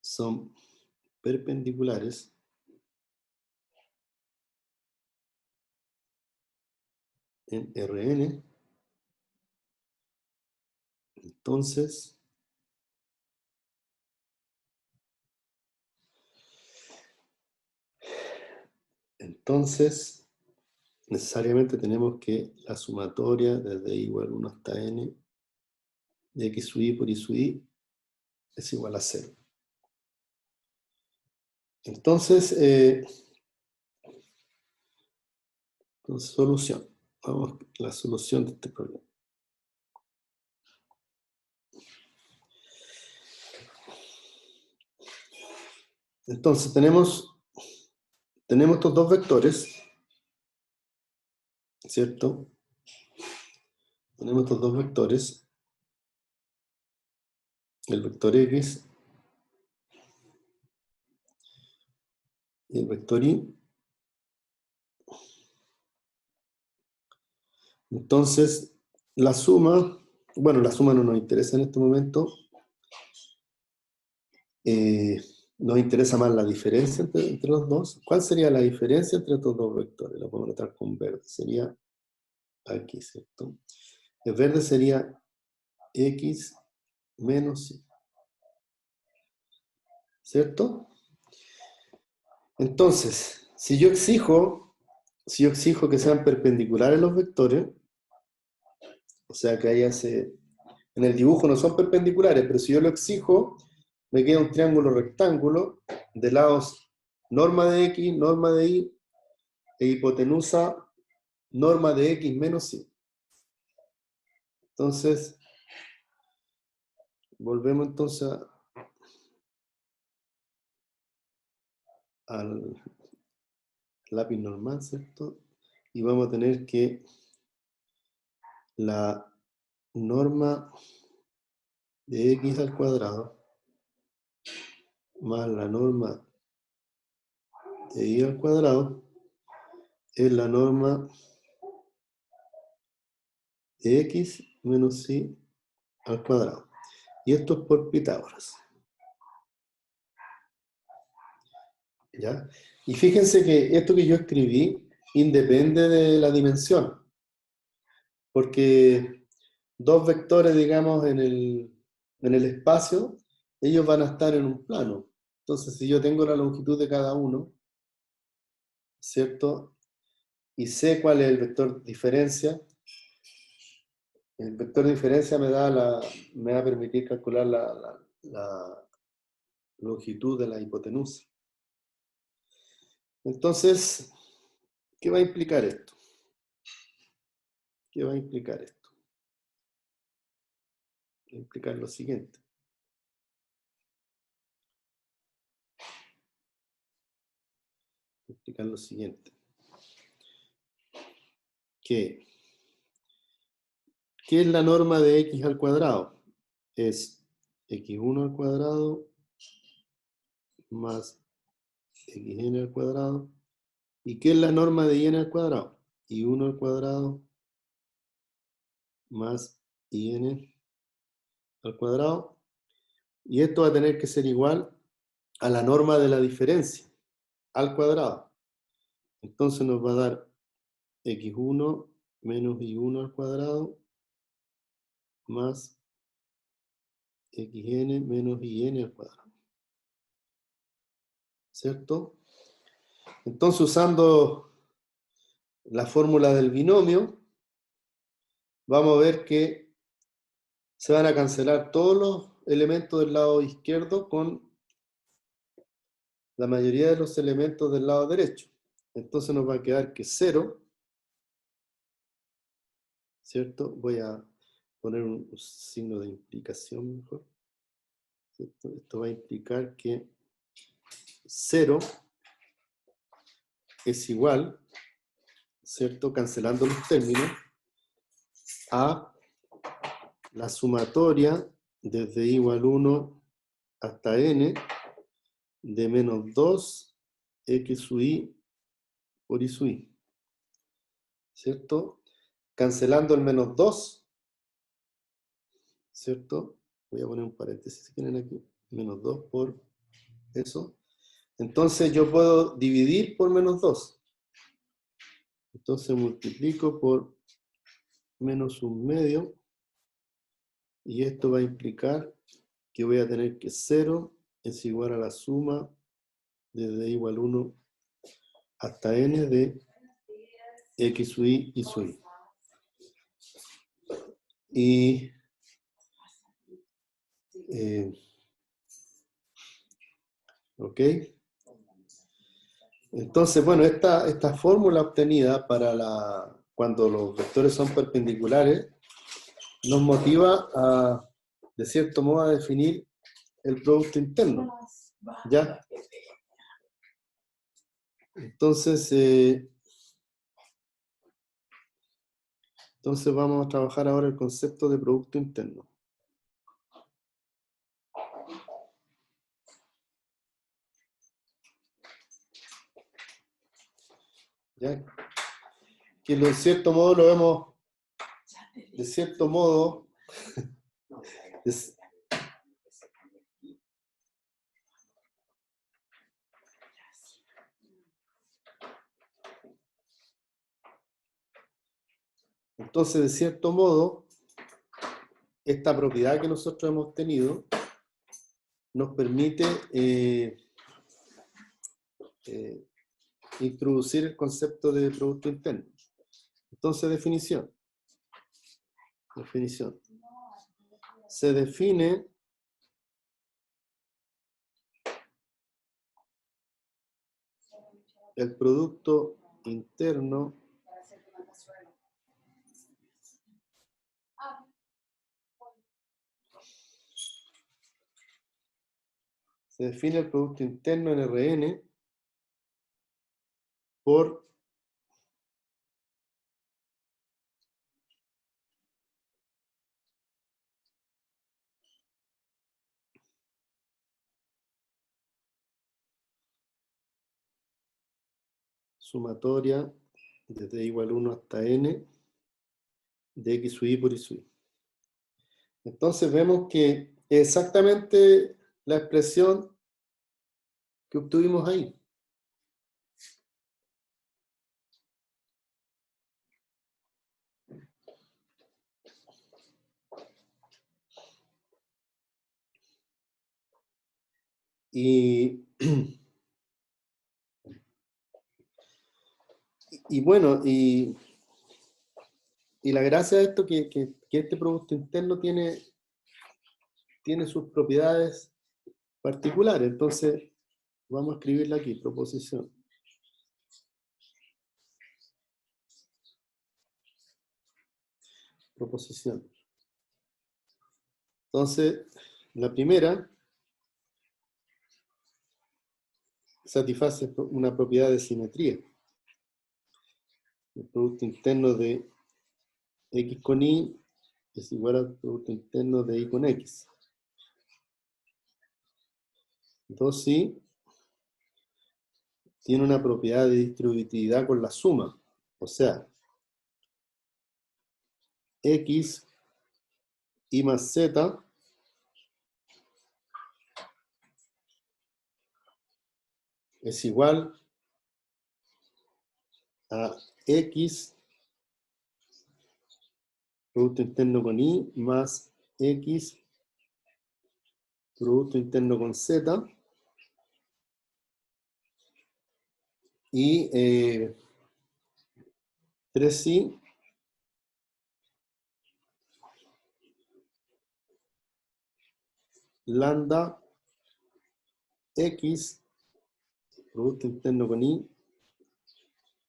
son perpendiculares, en Rn, entonces necesariamente tenemos que la sumatoria desde i igual 1 hasta n de x sub i por i sub i es igual a 0. Entonces, solución. Vamos a la solución de este problema. Entonces, tenemos estos dos vectores, ¿cierto? Tenemos estos dos vectores, el vector x y el vector y. Entonces, la suma no nos interesa en este momento, nos interesa más la diferencia entre los dos. ¿Cuál sería la diferencia entre estos dos vectores? La podemos notar con verde, sería aquí, ¿cierto? El verde sería x menos y, ¿cierto? Entonces, si yo exijo que sean perpendiculares los vectores, o sea que en el dibujo no son perpendiculares, pero si yo lo exijo, me queda un triángulo rectángulo de lados norma de x, norma de y, e hipotenusa norma de x menos y. Entonces, volvemos entonces al lápiz normal, ¿cierto? Y vamos a tener que la norma de x al cuadrado más la norma de y al cuadrado es la norma de x menos y al cuadrado. Y esto es por Pitágoras. ¿Ya? Y fíjense que esto que yo escribí independe de la dimensión, porque dos vectores, digamos, en el espacio, ellos van a estar en un plano. Entonces, si yo tengo la longitud de cada uno, ¿cierto? Y sé cuál es el vector diferencia, el vector diferencia me va a permitir calcular la longitud de la hipotenusa. Entonces, ¿qué va a implicar esto? ¿Qué va a implicar esto? Va a implicar lo siguiente. Va a implicar lo siguiente. ¿Qué es la norma de x al cuadrado? Es x1 al cuadrado más xn al cuadrado. ¿Y qué es la norma de y al cuadrado? y1 al cuadrado más IN al cuadrado. Y esto va a tener que ser igual a la norma de la diferencia al cuadrado. Entonces nos va a dar x1 menos y1 al cuadrado más xn menos yn al cuadrado. ¿Cierto? Entonces, usando la fórmula del binomio, vamos a ver que se van a cancelar todos los elementos del lado izquierdo con la mayoría de los elementos del lado derecho. Entonces nos va a quedar que 0, ¿cierto? Voy a poner un signo de implicación mejor. ¿Cierto? Esto va a implicar que 0 es igual, ¿cierto? Cancelando los términos, a la sumatoria desde i igual 1 hasta n de menos 2 x sub i por i sub i. ¿Cierto? Cancelando el menos 2, ¿cierto? Voy a poner un paréntesis si quieren aquí. Menos 2 por eso. Entonces yo puedo dividir por menos 2. Entonces multiplico por menos 1/2. Y esto va a implicar que voy a tener que 0 es igual a la suma desde i igual 1 hasta n de x sub i sub i. Y ok. Entonces, bueno, esta fórmula obtenida para cuando los vectores son perpendiculares nos motiva de cierto modo, a definir el producto interno. ¿Ya? Entonces, vamos a trabajar ahora el concepto de producto interno. ¿Ya? Que de cierto modo lo vemos, de cierto modo, entonces, de cierto modo, esta propiedad que nosotros hemos tenido nos permite introducir el concepto de producto interno. Entonces, definición. Se define el producto interno en Rn por sumatoria desde igual 1 hasta n de x sub i por y sub i. Entonces vemos que es exactamente la expresión que obtuvimos ahí. Y bueno, y la gracia de esto que este producto interno tiene sus propiedades particulares. Entonces, vamos a escribirla aquí, proposición. Entonces, la primera satisface una propiedad de simetría. El producto interno de x con y es igual al producto interno de y con x. Entonces, sí, tiene una propiedad de distributividad con la suma. O sea, X y más Z es igual a X producto interno con Y más X producto interno con Z y 3Y lambda X producto interno con Y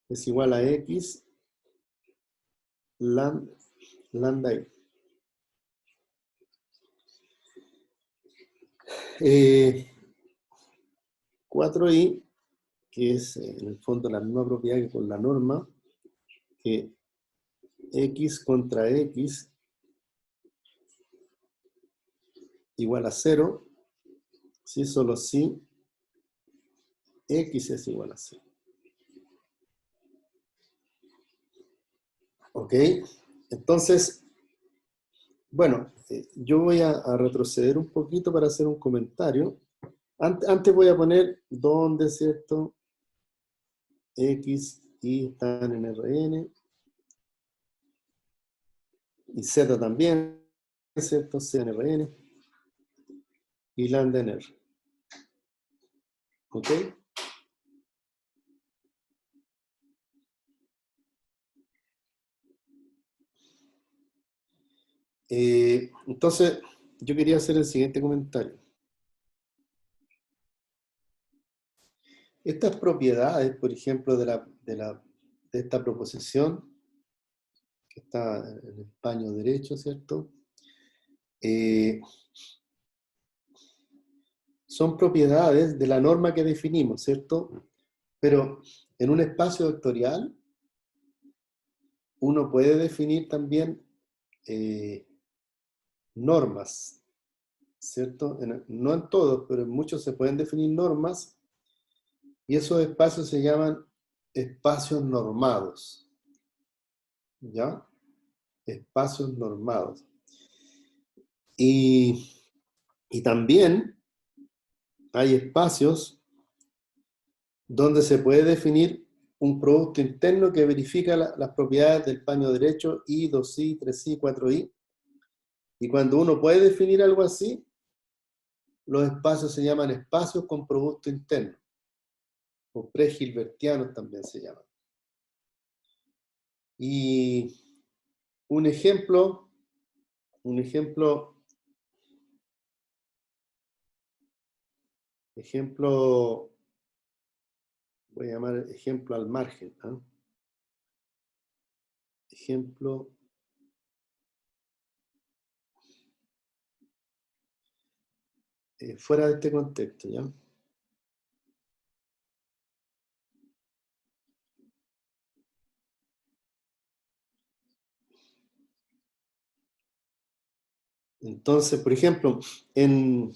es igual a X lambda Y. 4Y, que es en el fondo la misma propiedad que con la norma, que X contra X igual a 0, si solo si X es igual a 0. ¿Ok? Entonces, bueno, yo voy a retroceder un poquito para hacer un comentario. Antes voy a poner dónde, ¿cierto? X, Y están en Rn. Y Z también, ¿cierto? C en Rn. Y lambda en R. ¿Ok? Entonces, yo quería hacer el siguiente comentario. Estas propiedades, por ejemplo, de esta proposición, que está en el paño derecho, ¿cierto? Son propiedades de la norma que definimos, ¿cierto? Pero en un espacio vectorial, uno puede definir también normas, ¿cierto? No en todos, pero en muchos se pueden definir normas, y esos espacios se llaman espacios normados, ¿ya? Espacios normados. Y también hay espacios donde se puede definir un producto interno que verifica las propiedades del paño derecho, I, 2I, 3I, 4I. Y cuando uno puede definir algo así, los espacios se llaman espacios con producto interno, o pre-hilbertianos también se llaman. Y un ejemplo, voy a llamar ejemplo al margen, ¿eh? Ejemplo fuera de este contexto, ¿ya? Entonces, por ejemplo, en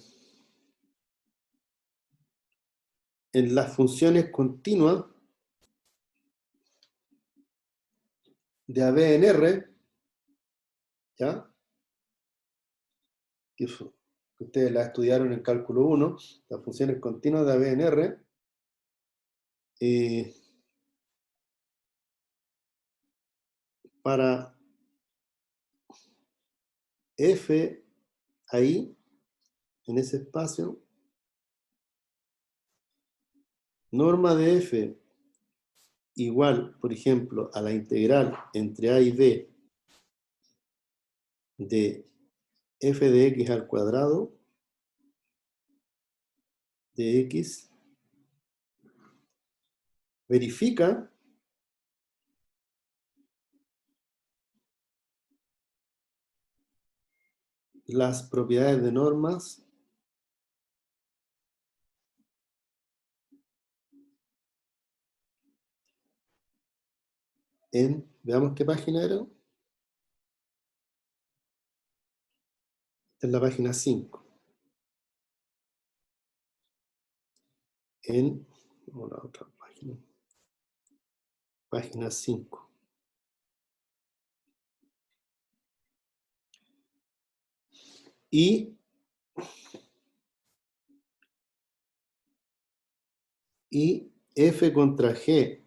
las funciones continuas de AB en R, ¿ya? Que ustedes la estudiaron en cálculo 1, las funciones continuas de AB en R, para F ahí, en ese espacio, norma de F igual, por ejemplo, a la integral entre A y B de f de x al cuadrado de x, verifica las propiedades de normas en, veamos qué página era. Esta es la página 5. En la otra página. Página 5. y f contra g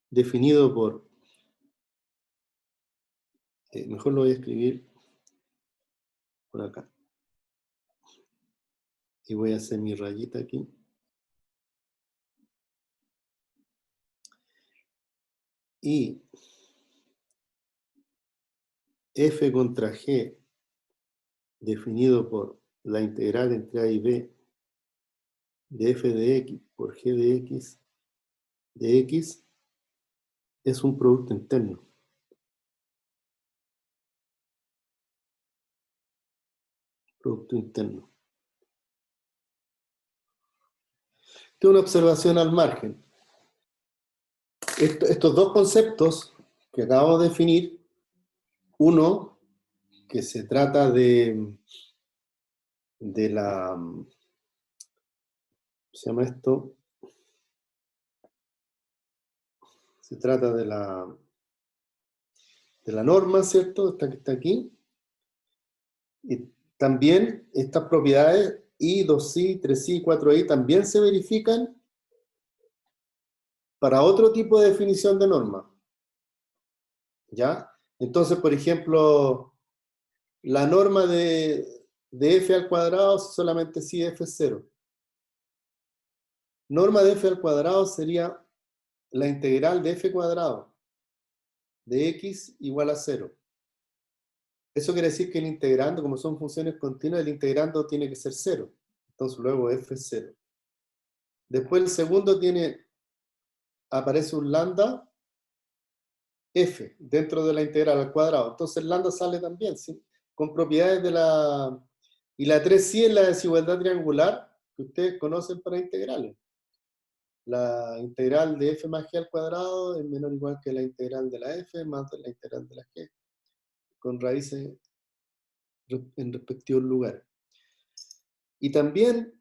definido por, mejor lo voy a escribir por acá, y voy a hacer mi rayita aquí, y f contra g definido por la integral entre a y b de f de x por g de x es un producto interno. Producto interno. Tengo una observación al margen. Estos dos conceptos que acabo de definir, uno que se trata de la, ¿cómo se llama esto? Se trata de la norma, ¿cierto? Esta que está aquí. Y también estas propiedades I, 2i, 3i, 4i también se verifican para otro tipo de definición de norma. ¿Ya? Entonces, por ejemplo, la norma de f al cuadrado solamente si f es 0. Norma de f al cuadrado sería la integral de f cuadrado de x igual a 0. Eso quiere decir que el integrando, como son funciones continuas, el integrando tiene que ser 0. Entonces luego f es 0. Después el segundo aparece un lambda f dentro de la integral al cuadrado. Entonces el lambda sale también, ¿sí? Con propiedades de la... Y la 3 sí es la desigualdad triangular que ustedes conocen para integrales. La integral de f más g al cuadrado es menor o igual que la integral de la f más de la integral de la g, con raíces en respectivos lugares. Y también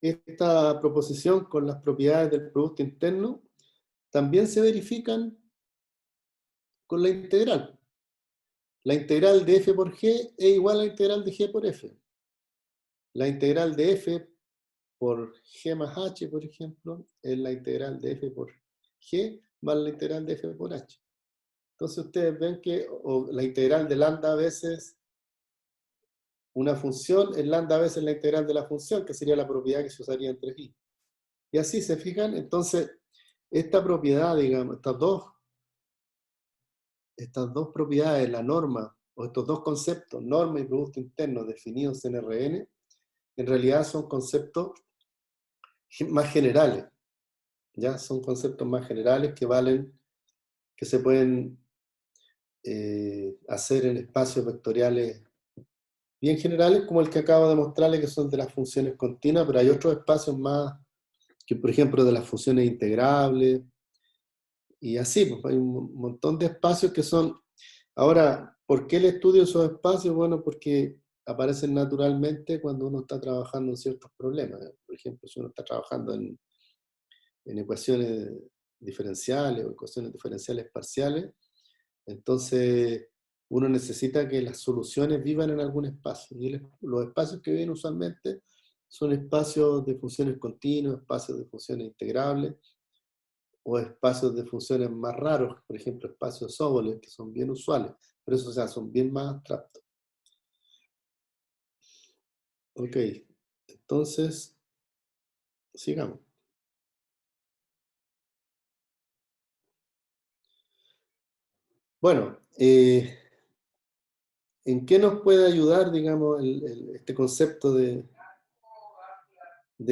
esta proposición con las propiedades del producto interno también se verifican con la integral. La integral de f por g es igual a la integral de g por f. La integral de f por g más h, por ejemplo, es la integral de f por g más la integral de f por h. Entonces ustedes ven que la integral de lambda a veces una función, el lambda a veces la integral de la función, que sería la propiedad que se usaría entre i. Y así, ¿se fijan? Entonces, esta propiedad, digamos, estas dos propiedades, la norma, o estos dos conceptos, norma y producto interno definidos en Rn, en realidad son conceptos más generales. ¿Ya? Son conceptos más generales que valen, que se pueden hacer en espacios vectoriales bien generales, como el que acabo de mostrarles, que son de las funciones continuas, pero hay otros espacios más, que por ejemplo de las funciones integrables, y así, pues hay un montón de espacios que son... Ahora, ¿por qué el estudio de esos espacios? Bueno, porque aparecen naturalmente cuando uno está trabajando en ciertos problemas. Por ejemplo, si uno está trabajando en ecuaciones diferenciales o ecuaciones diferenciales parciales, entonces uno necesita que las soluciones vivan en algún espacio. Y los espacios que viven usualmente son espacios de funciones continuas, espacios de funciones integrables, o espacios de funciones más raros, por ejemplo, espacios Sobolev, que son bien usuales, pero eso, o sea, son bien más abstractos. Ok, entonces, sigamos. Bueno, ¿en qué nos puede ayudar, digamos, este concepto de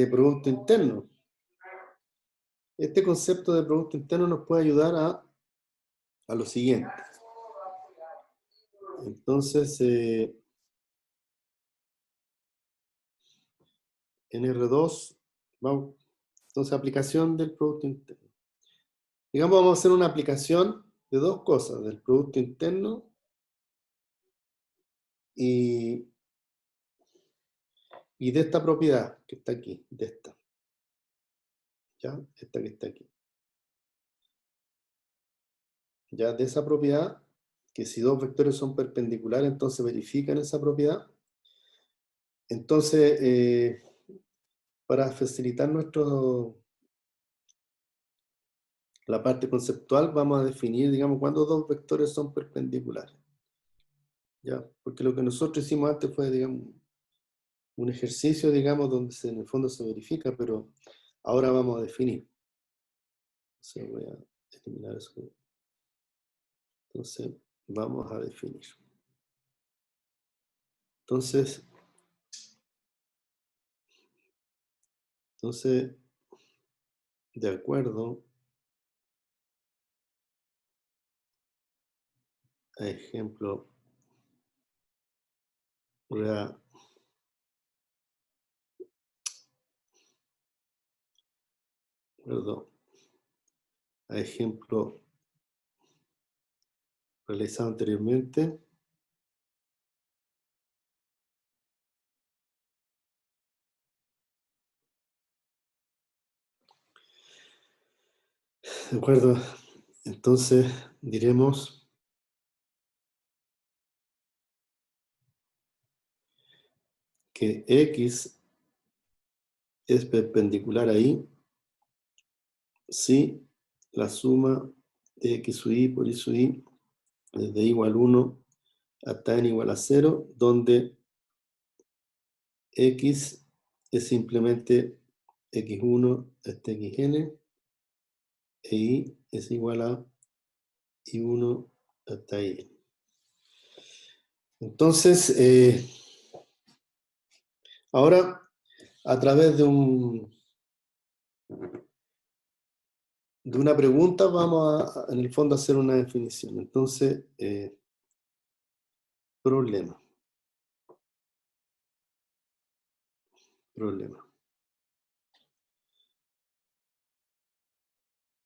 producto interno? Este concepto de producto interno nos puede ayudar a lo siguiente. Entonces, en R2, vamos, entonces aplicación del producto interno. Digamos, vamos a hacer una aplicación de dos cosas, del producto interno y de esta propiedad que está aquí, de esta. ¿Ya? Esta que está aquí. ya de esa propiedad, que si dos vectores son perpendiculares, entonces verifican esa propiedad. Entonces, para facilitar la parte conceptual, vamos a definir, digamos, cuándo dos vectores son perpendiculares. ¿Ya? Porque lo que nosotros hicimos antes fue, digamos, un ejercicio, digamos, donde en el fondo se verifica, pero ahora vamos a definir. Entonces voy a eliminar eso. Entonces, vamos a definir. Entonces, de acuerdo a ejemplo, voy a ejemplo realizado anteriormente, de acuerdo, entonces diremos que X es perpendicular a Y si la suma de X sub Y por Y sub Y desde igual 1 hasta n igual a 0, donde X es simplemente X1 hasta Xn, e Y es igual a Y1 hasta Y. Entonces, ahora, a través de una pregunta, vamos a, en el fondo, a hacer una definición. Entonces, problema.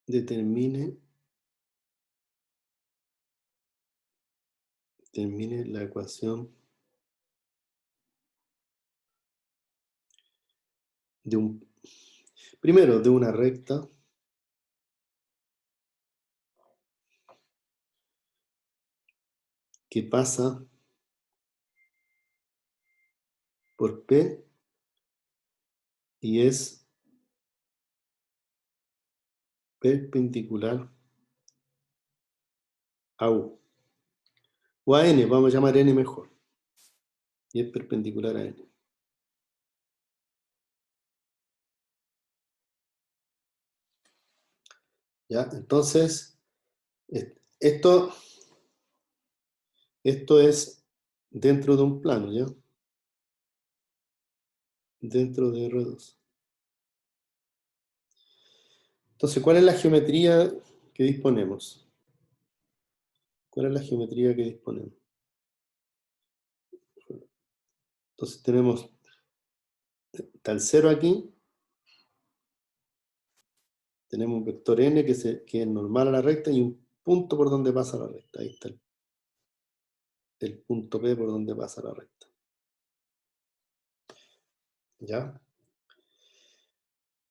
Determine la ecuación primero, de una recta que pasa por P y es perpendicular a U. O a N, vamos a llamar N mejor. Y es perpendicular a N. ¿Ya? Entonces, esto es dentro de un plano, ¿ya? Dentro de R2. Entonces, ¿cuál es la geometría que disponemos? ¿Cuál es la geometría que disponemos? Entonces tenemos tal 0 aquí, tenemos un vector n que es normal a la recta y un punto por donde pasa la recta. Ahí está el punto P por donde pasa la recta. ¿Ya?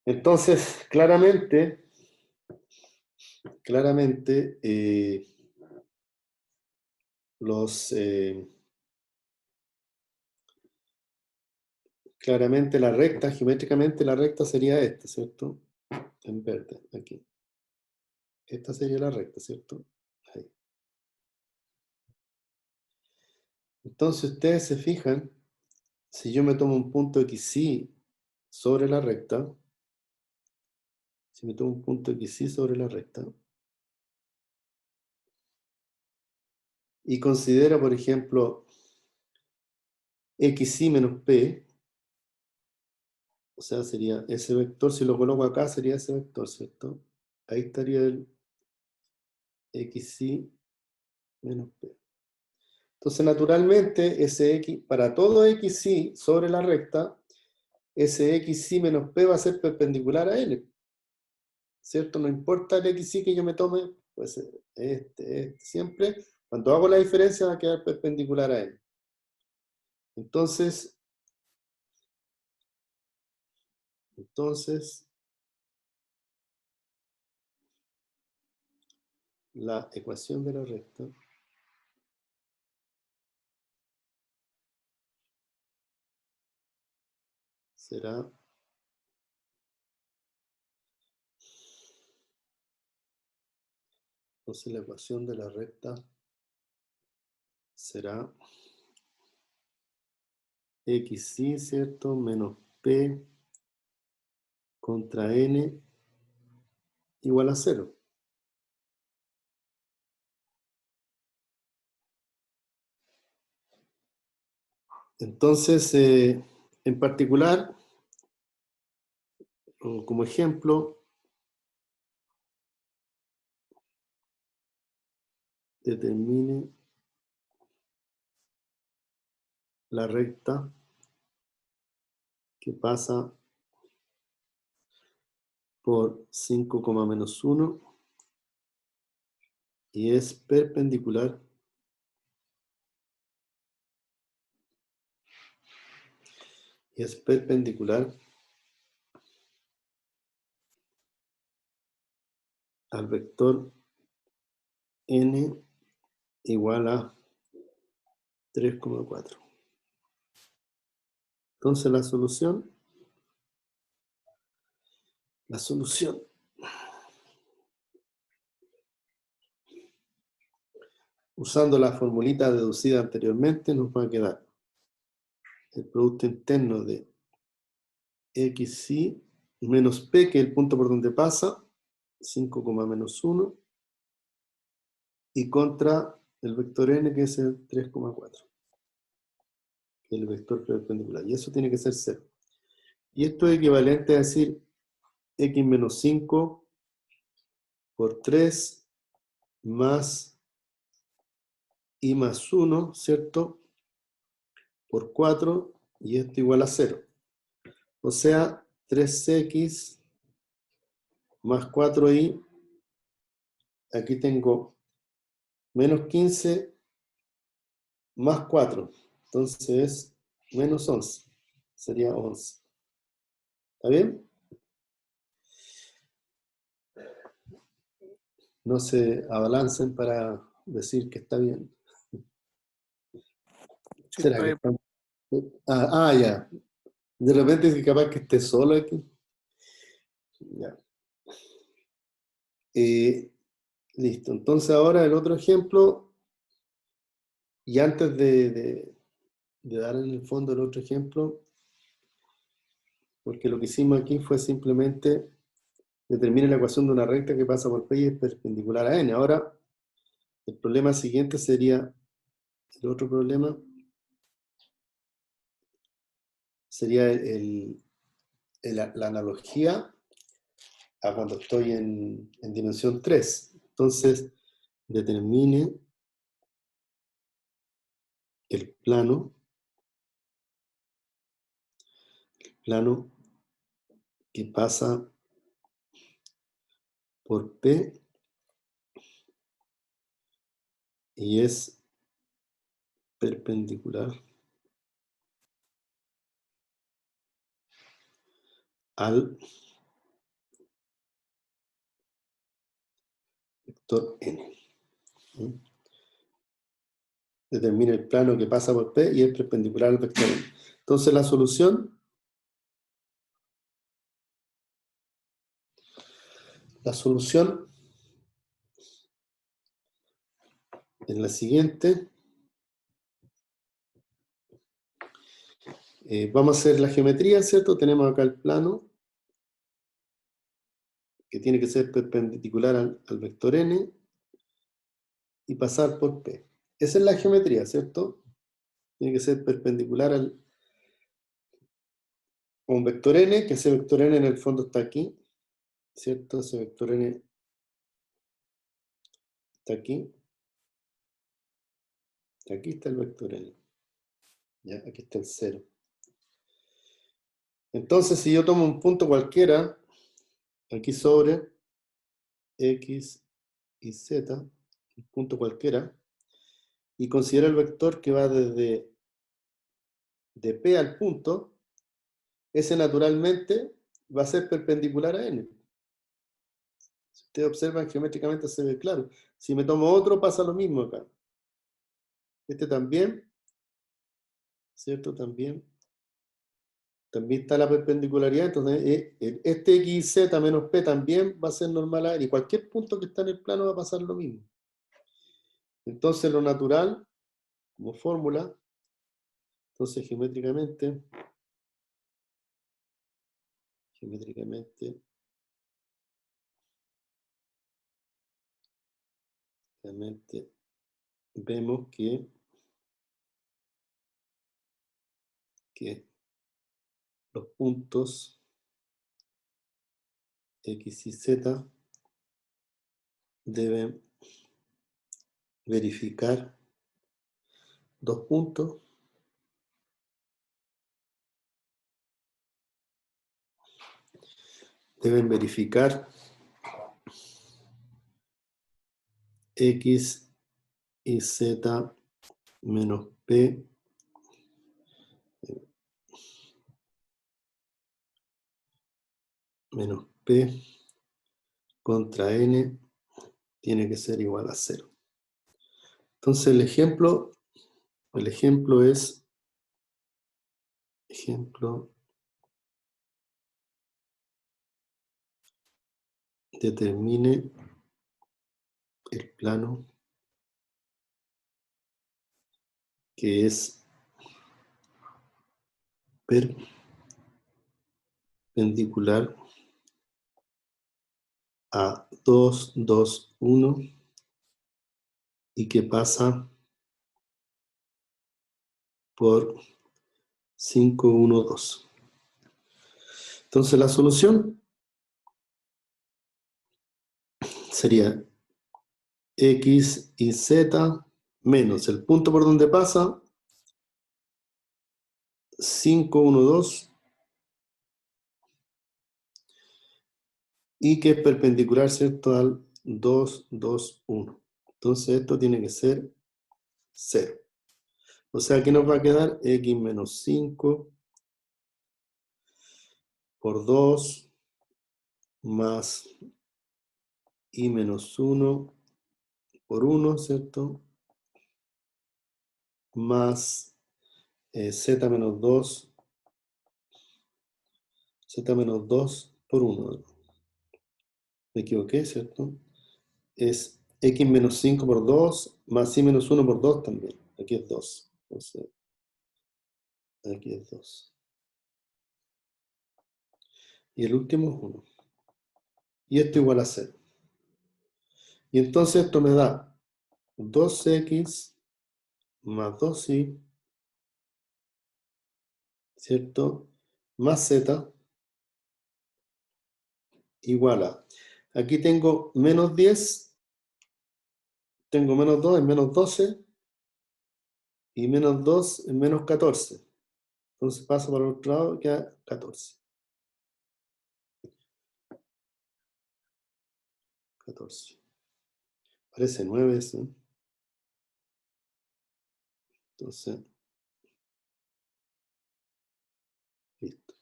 Entonces, claramente, claramente la recta, geométricamente la recta sería esta, ¿cierto? En verde, aquí. Esta sería la recta, ¿cierto? Ahí. Entonces ustedes se fijan, si yo me tomo un punto XY sobre la recta, si me tomo un punto XY sobre la recta, y considero, por ejemplo, XY menos P, o sea, sería ese vector, si lo coloco acá, sería ese vector, ¿cierto? Ahí estaría el XY menos P. Entonces, naturalmente, ese X, para todo XY sobre la recta, ese XY menos P va a ser perpendicular a N, ¿cierto? No importa el XY que yo me tome, pues siempre, cuando hago la diferencia va a quedar perpendicular a N. Entonces, la ecuación de la recta será entonces la ecuación de la recta será xy, ¿cierto? Menos p contra n igual a 0. Entonces, en particular, como ejemplo, determine la recta que pasa por 5,-1 y es perpendicular al vector n igual a 3,4. Entonces la solución, usando la formulita deducida anteriormente, nos va a quedar el producto interno de xy menos p, que es el punto por donde pasa, 5,-1, y contra el vector n, que es el 3,4, que es el vector perpendicular. Y eso tiene que ser 0. Y esto es equivalente a decir x menos 5 por 3 más y más 1, ¿cierto? Por 4, y esto igual a 0. O sea, 3x más 4y, aquí tengo menos 15 más 4. Entonces es menos 11. Sería 11. ¿Está bien? No se abalancen para decir que está bien. Sí, ¿Será está que bien. está? Ya. De repente es capaz que esté solo aquí. Ya. Listo. Entonces ahora el otro ejemplo, y antes de dar en el fondo el otro ejemplo, porque lo que hicimos aquí fue simplemente determinar la ecuación de una recta que pasa por P y es perpendicular a N. Ahora, el problema siguiente sería, el otro problema sería la analogía a cuando estoy en dimensión 3. Entonces, determine el plano que pasa por P y es perpendicular al vector n. Determina el plano que pasa por P y es perpendicular al vector n. Entonces la solución es la siguiente. Vamos a hacer la geometría, ¿cierto? Tenemos acá el plano que tiene que ser perpendicular al vector n y pasar por P. Esa es la geometría, ¿cierto? Tiene que ser perpendicular a un vector n, que ese vector n en el fondo está aquí, ¿cierto? Ese vector n está aquí. Aquí está el vector n. ¿Ya? Aquí está el 0. Entonces, si yo tomo un punto cualquiera, aquí sobre x y z, un punto cualquiera, y considero el vector que va desde de P al punto, ese naturalmente va a ser perpendicular a n. Si ustedes observan geométricamente se ve claro. Si me tomo otro, pasa lo mismo acá. Este también, ¿cierto? También está la perpendicularidad, entonces este x y z menos p también va a ser normal a n, y cualquier punto que está en el plano va a pasar lo mismo. Entonces lo natural, como fórmula, entonces geométricamente, realmente vemos que los puntos x y z deben verificar dos puntos deben verificar x y z menos p contra n tiene que ser igual a 0. Entonces el ejemplo es determine el plano que es perpendicular a 2, 2, 1 y que pasa por 5, 1, 2. Entonces la solución sería x y z menos el punto por donde pasa 5, 1, 2 y que es perpendicular, ¿cierto?, al 2, 2, 1. Entonces esto tiene que ser 0. O sea, ¿qué nos va a quedar? X menos 5 por 2 más y menos 1 por 1, ¿cierto? Más z menos 2 por 1. Me equivoqué, ¿cierto? Es x menos 5 por 2 más y menos 1 por 2 también. Aquí es 2. Entonces, aquí es 2. Y el último es 1. Y esto igual a 0. Y entonces esto me da 2x más 2y, ¿cierto? Más z igual a... Aquí tengo menos 10, tengo menos 2 es menos 12, y menos 2 es menos 14. Entonces paso para el otro lado y queda 14. 14. Parece 9 eso. Entonces, listo.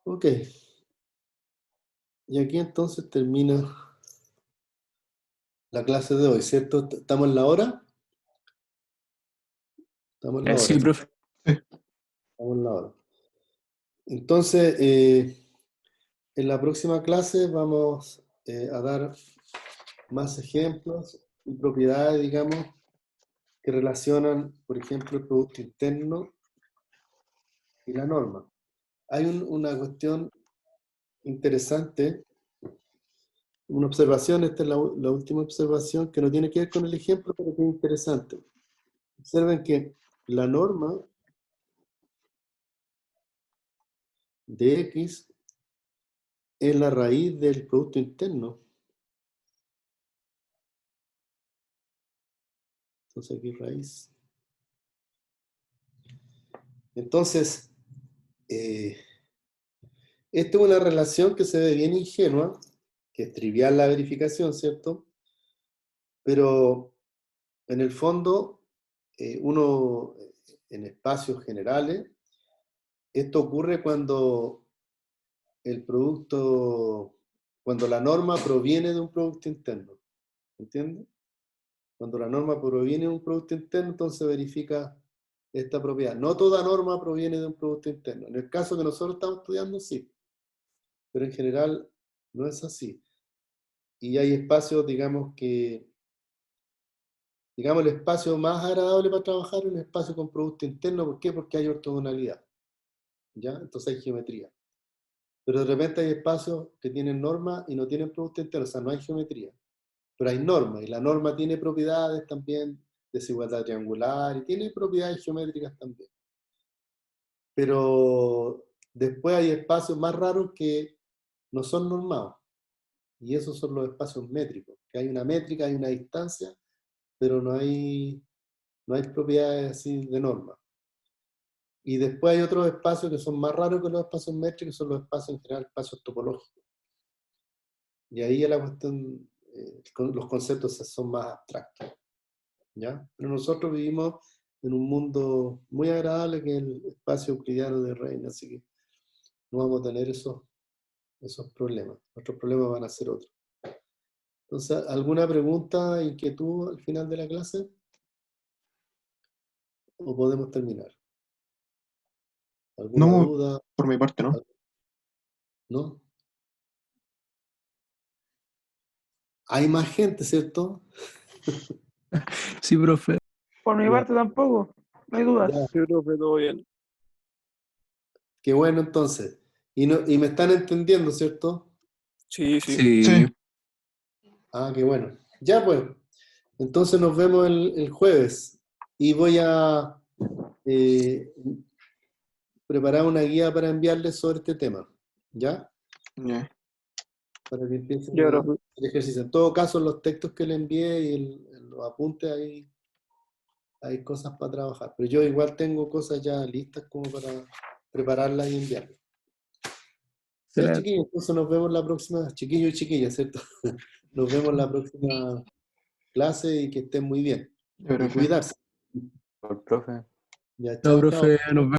Ok. Y aquí entonces termina la clase de hoy, ¿cierto? ¿Estamos en la hora? Estamos en la hora. Sí, profe. Estamos en la hora. Entonces, en la próxima clase vamos a dar más ejemplos y propiedades, digamos, que relacionan, por ejemplo, el producto interno y la norma. Hay una cuestión interesante, una observación, esta es la última observación, que no tiene que ver con el ejemplo, pero que es interesante. Observen que la norma de X es la raíz del producto interno. Entonces aquí raíz. Entonces, esta es una relación que se ve bien ingenua, que es trivial la verificación, ¿cierto? Pero en el fondo, uno, en espacios generales, esto ocurre cuando el producto, cuando la norma proviene de un producto interno. ¿Entiendes? Cuando la norma proviene de un producto interno, entonces verifica esta propiedad. No toda norma proviene de un producto interno. En el caso que nosotros estamos estudiando, sí. Pero en general no es así. Y hay espacios, digamos, el espacio más agradable para trabajar es un espacio con producto interno. ¿Por qué? Porque hay ortogonalidad. ¿Ya? Entonces hay geometría. Pero de repente hay espacios que tienen norma y no tienen producto interno, o sea, no hay geometría. Pero hay norma, y la norma tiene propiedades también, desigualdad triangular, y tiene propiedades geométricas también. Pero después hay espacios más raros que no son normados, y esos son los espacios métricos, que hay una métrica, hay una distancia, pero no hay propiedades así de norma. Y después hay otros espacios que son más raros que los espacios métricos, que son los espacios en general, espacios topológicos. Y ahí ya la cuestión, los conceptos son más abstractos. ¿Ya? Pero nosotros vivimos en un mundo muy agradable que es el espacio euclidiano de Reina, así que no vamos a tener esos problemas. Nuestros problemas van a ser otros. Entonces, ¿alguna pregunta, inquietud al final de la clase? ¿O podemos terminar? ¿Alguna No, duda? por mi parte, ¿no? ¿No? Hay más gente, ¿cierto? Sí, profe. Por mi Ya. parte tampoco, no hay dudas. Ya. Sí, profe, todo bien. Qué bueno, entonces. Y me están entendiendo, ¿cierto? Sí, sí. Sí. Ah, qué bueno. Ya, pues. Entonces nos vemos el jueves. Y voy a preparar una guía para enviarles sobre este tema. ¿Ya? Ya. Para que empiecen Ya, a profe. hacer ejercicio. En todo caso, los textos que le envié y los apuntes, hay cosas para trabajar. Pero yo igual tengo cosas ya listas como para prepararlas y enviarlas. Ya, Excelente. chiquillos, entonces nos vemos la próxima, chiquillos y chiquillas, ¿cierto? Nos vemos la próxima clase y que estén muy bien. Ya, Y profe. cuidarse. Profe. Ya, Chao, chao, chao. profe. Nos vemos.